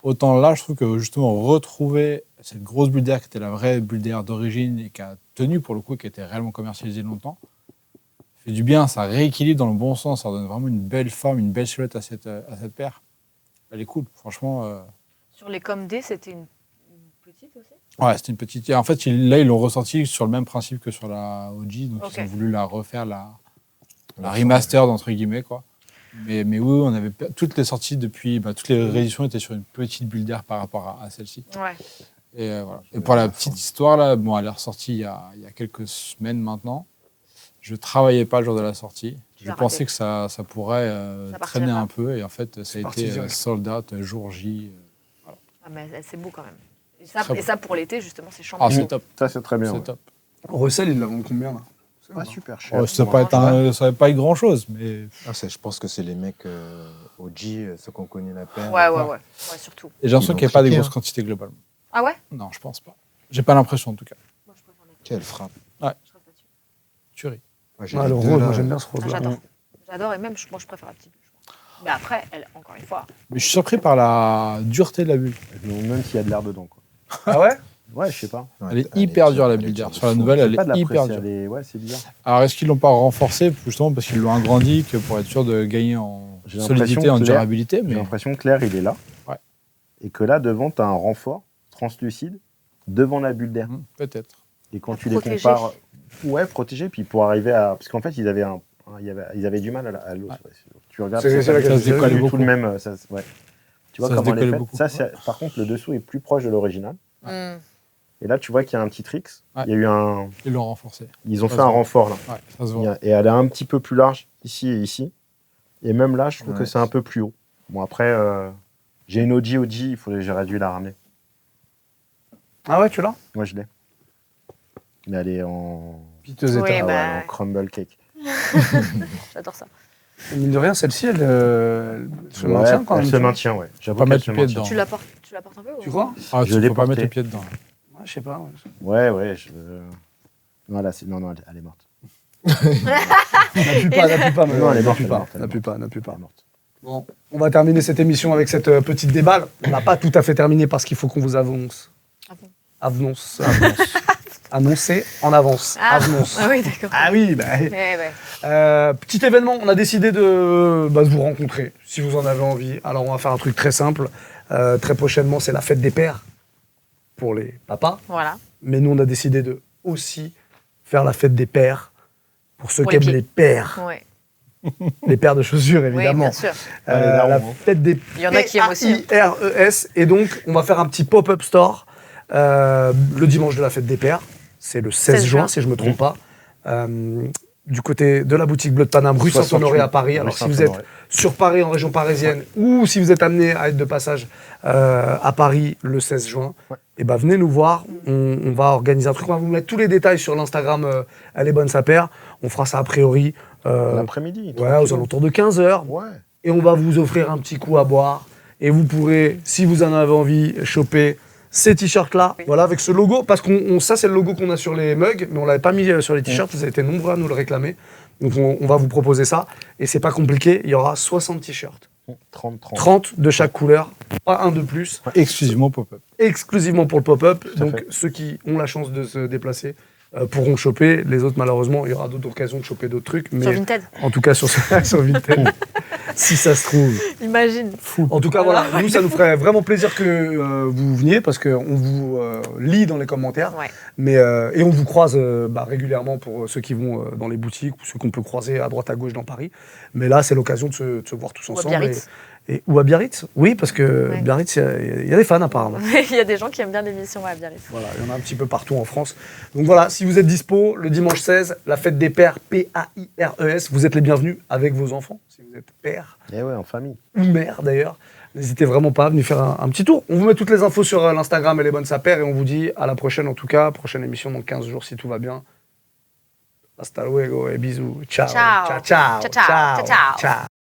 Autant là, je trouve que justement retrouver cette grosse bulle d'air qui était la vraie bulle d'air d'origine et qui a tenu pour le coup, qui a été réellement commercialisée longtemps, fait du bien, ça rééquilibre dans le bon sens, ça donne vraiment une belle forme, une belle silhouette à cette paire. Elle est cool, franchement. Sur les com D, c'était une petite aussi. Ouais, c'était une petite. Et en fait, là, ils l'ont ressorti sur le même principe que sur la OG, donc Ok. ils ont voulu la refaire, la remaster, entre guillemets, quoi. Mais oui, on avait toutes les sorties depuis, toutes les rééditions étaient sur une petite bulle d'air par rapport à celle-ci. Ouais. Et voilà. Et pour la petite histoire, là, bon, elle est ressortie il y a quelques semaines maintenant. Je travaillais pas le jour de la sortie. Je l'as pensais raté. que ça pourrait Ça traîner partirait un pas. peu, et en fait, ça a parti été direct. sold out jour J. Ah, mais c'est beau quand même. Très beau. Et ça pour l'été, justement, c'est Ah, champion. c'est top, Ça, c'est très bien. c'est ouais. top. Recel, il la vend combien là? Pas super cher. Oh, ça va pas être grand-chose, mais... Ah, je pense que c'est les mecs OG, ceux qui ont connu la paire. Ouais, surtout. Et j'ai l'impression Ils qu'il n'y a vont pas des craquer, grosses hein. quantités globalement. Ah ouais? Non, je pense pas. J'ai pas l'impression, en tout cas. Moi, je préfère la Quelle frappe. je reste là-dessus. Tuerie. Moi, j'ai Ah, les le deux, rose, là. moi j'aime bien ce Ah, rose-là. j'adore. J'adore et même, moi, je préfère la petite bulle. je crois. Mais après, elle, encore une fois, Mais je suis surpris par la dureté de la bulle. Même s'il y a de l'air dedans. Quoi. Ah ouais? Ouais, je sais pas. Ouais, Elle est hyper dure, la bulle d'air. Sur la nouvelle, elle C'est pas de la est hyper presse, dure. elle est- Ouais, c'est bizarre. Alors, est-ce qu'ils l'ont pas renforcé, justement, parce qu'ils l'ont agrandi, que pour être sûr de gagner en J'ai l'impression solidité, en que durabilité, J'ai mais l'impression que l'air, il est là. Ouais. Et que là, devant, tu as un renfort translucide devant la bulle d'air. peut-être. Et quand À tu protéger. les compares. Ouais, protégé, puis pour arriver à. Parce qu'en fait, ils avaient du mal à l'os. Ouais. Ouais. Tu regardes. C'est ça laquelle ça se j'ai décolle vu. tout beaucoup. le même. Ouais. Tu vois Ça se comment elle est décolle faite. beaucoup. Ça, par contre, le dessous est plus proche de l'original. Et là, tu vois qu'il y a un petit tricks. Ouais. Il y a eu un. Ils l'ont renforcé. Ils ont Ça fait se un voit. renfort là. Ouais, ça se voit. Et elle est un petit peu plus large ici et ici. Et même là, je trouve Ouais. que c'est un peu plus haut. Bon, après, j'ai une OG, j'aurais dû la ramener. Ah ouais, tu l'as? Moi, je l'ai. Mais elle est en, Piteuse Oui, état. bah. ouais, en crumble cake. j'adore ça. Mine de rien, celle-ci, elle se Ouais, maintient quand elle même. se maintient, ouais. J'avoue Pas qu'elle mettre se le pied maintient. dedans. Tu la portes, Tu la portes un peu ou... Tu crois? Ah, Je tu l'ai peux pas porté. mettre le pied dedans. Ouais, je sais pas. Ouais. Ouais. Non, là, non, elle est morte. N'appuie pas, Non, elle est morte, n'appuie elle est pas. morte, elle est N'appuie morte. pas, n'appuie pas. Elle est morte. Bon, on va terminer cette émission avec cette petite déballe. On n'a pas tout à fait terminé parce qu'il faut qu'on vous annonce. Ah bon Annoncer en avance. Annonce. Ah oui, d'accord. Ah oui, bah. Ouais. Petit événement, on a décidé de vous rencontrer, si vous en avez envie. Alors, on va faire un truc très simple. Très prochainement, c'est la fête des pères pour les papas. Voilà. Mais nous, on a décidé de aussi faire la fête des pères pour ceux Pour qui les aiment pieds. les pères. Ouais. Les paires de chaussures, Oui, évidemment. bien sûr. Ah, les darons, La hein. fête des Il y en a qui aiment aussi. PAIRES. Et donc, on va faire un petit pop-up store le dimanche de la fête des pères. C'est le 16 juin, juin. si je ne me trompe pas. Du côté de la boutique Bleu de Paname, rue Saint-Honoré à Paris. Alors, si vous êtes sur Paris, en région parisienne, ou si vous êtes amené à être de passage à Paris le 16 juin, et ben venez nous voir. On va organiser un truc. On va vous mettre tous les détails sur l'Instagram Elle est bonne sa paire. On fera ça a priori L'après-midi. aux alentours de 15h. Ouais. Et on va vous offrir un petit coup à boire. Et vous pourrez, si vous en avez envie, choper ces t-shirts-là, Oui. voilà, avec ce logo. Parce que ça, c'est le logo qu'on a sur les mugs, mais on ne l'avait pas mis sur les t-shirts. Vous avez été nombreux à nous le réclamer. Donc, on va vous proposer ça. Et c'est pas compliqué. Il y aura 60 t-shirts. 30. 30 de chaque couleur, pas un de plus. Exclusivement pop-up. Exclusivement pour le pop-up. à Donc, fait. ceux qui ont la chance de se déplacer pourront choper. Les autres, malheureusement, il y aura d'autres occasions de choper d'autres trucs. Mais Sur Vinted. en tout cas, sur Vinted, si ça se trouve. Imagine. En tout cas, voilà, nous, ça nous ferait vraiment plaisir que vous veniez parce qu'on vous lit dans les commentaires. Ouais. Et on vous croise régulièrement pour ceux qui vont dans les boutiques ou ceux qu'on peut croiser à droite à gauche dans Paris. Mais là, c'est l'occasion de se voir tous Ou à ensemble. Biarritz. Ou à Biarritz, oui, parce que Ouais. Biarritz, il y a des fans apparemment. Il y a des gens qui aiment bien l'émission à Biarritz. Voilà, il y en a un petit peu partout en France. Donc voilà, si vous êtes dispo, le dimanche 16, la fête des pères, PAIRES, vous êtes les bienvenus avec vos enfants, si vous êtes père Et ouais, en famille. ou mère d'ailleurs. N'hésitez vraiment pas à venir faire un petit tour. On vous met toutes les infos sur l'Instagram Elle est bonne sa paire et on vous dit à la prochaine en tout cas. Prochaine émission dans 15 jours si tout va bien. Hasta luego et bisous. Ciao. Ciao. Ciao. Ciao, ciao. Ciao, ciao. Ciao.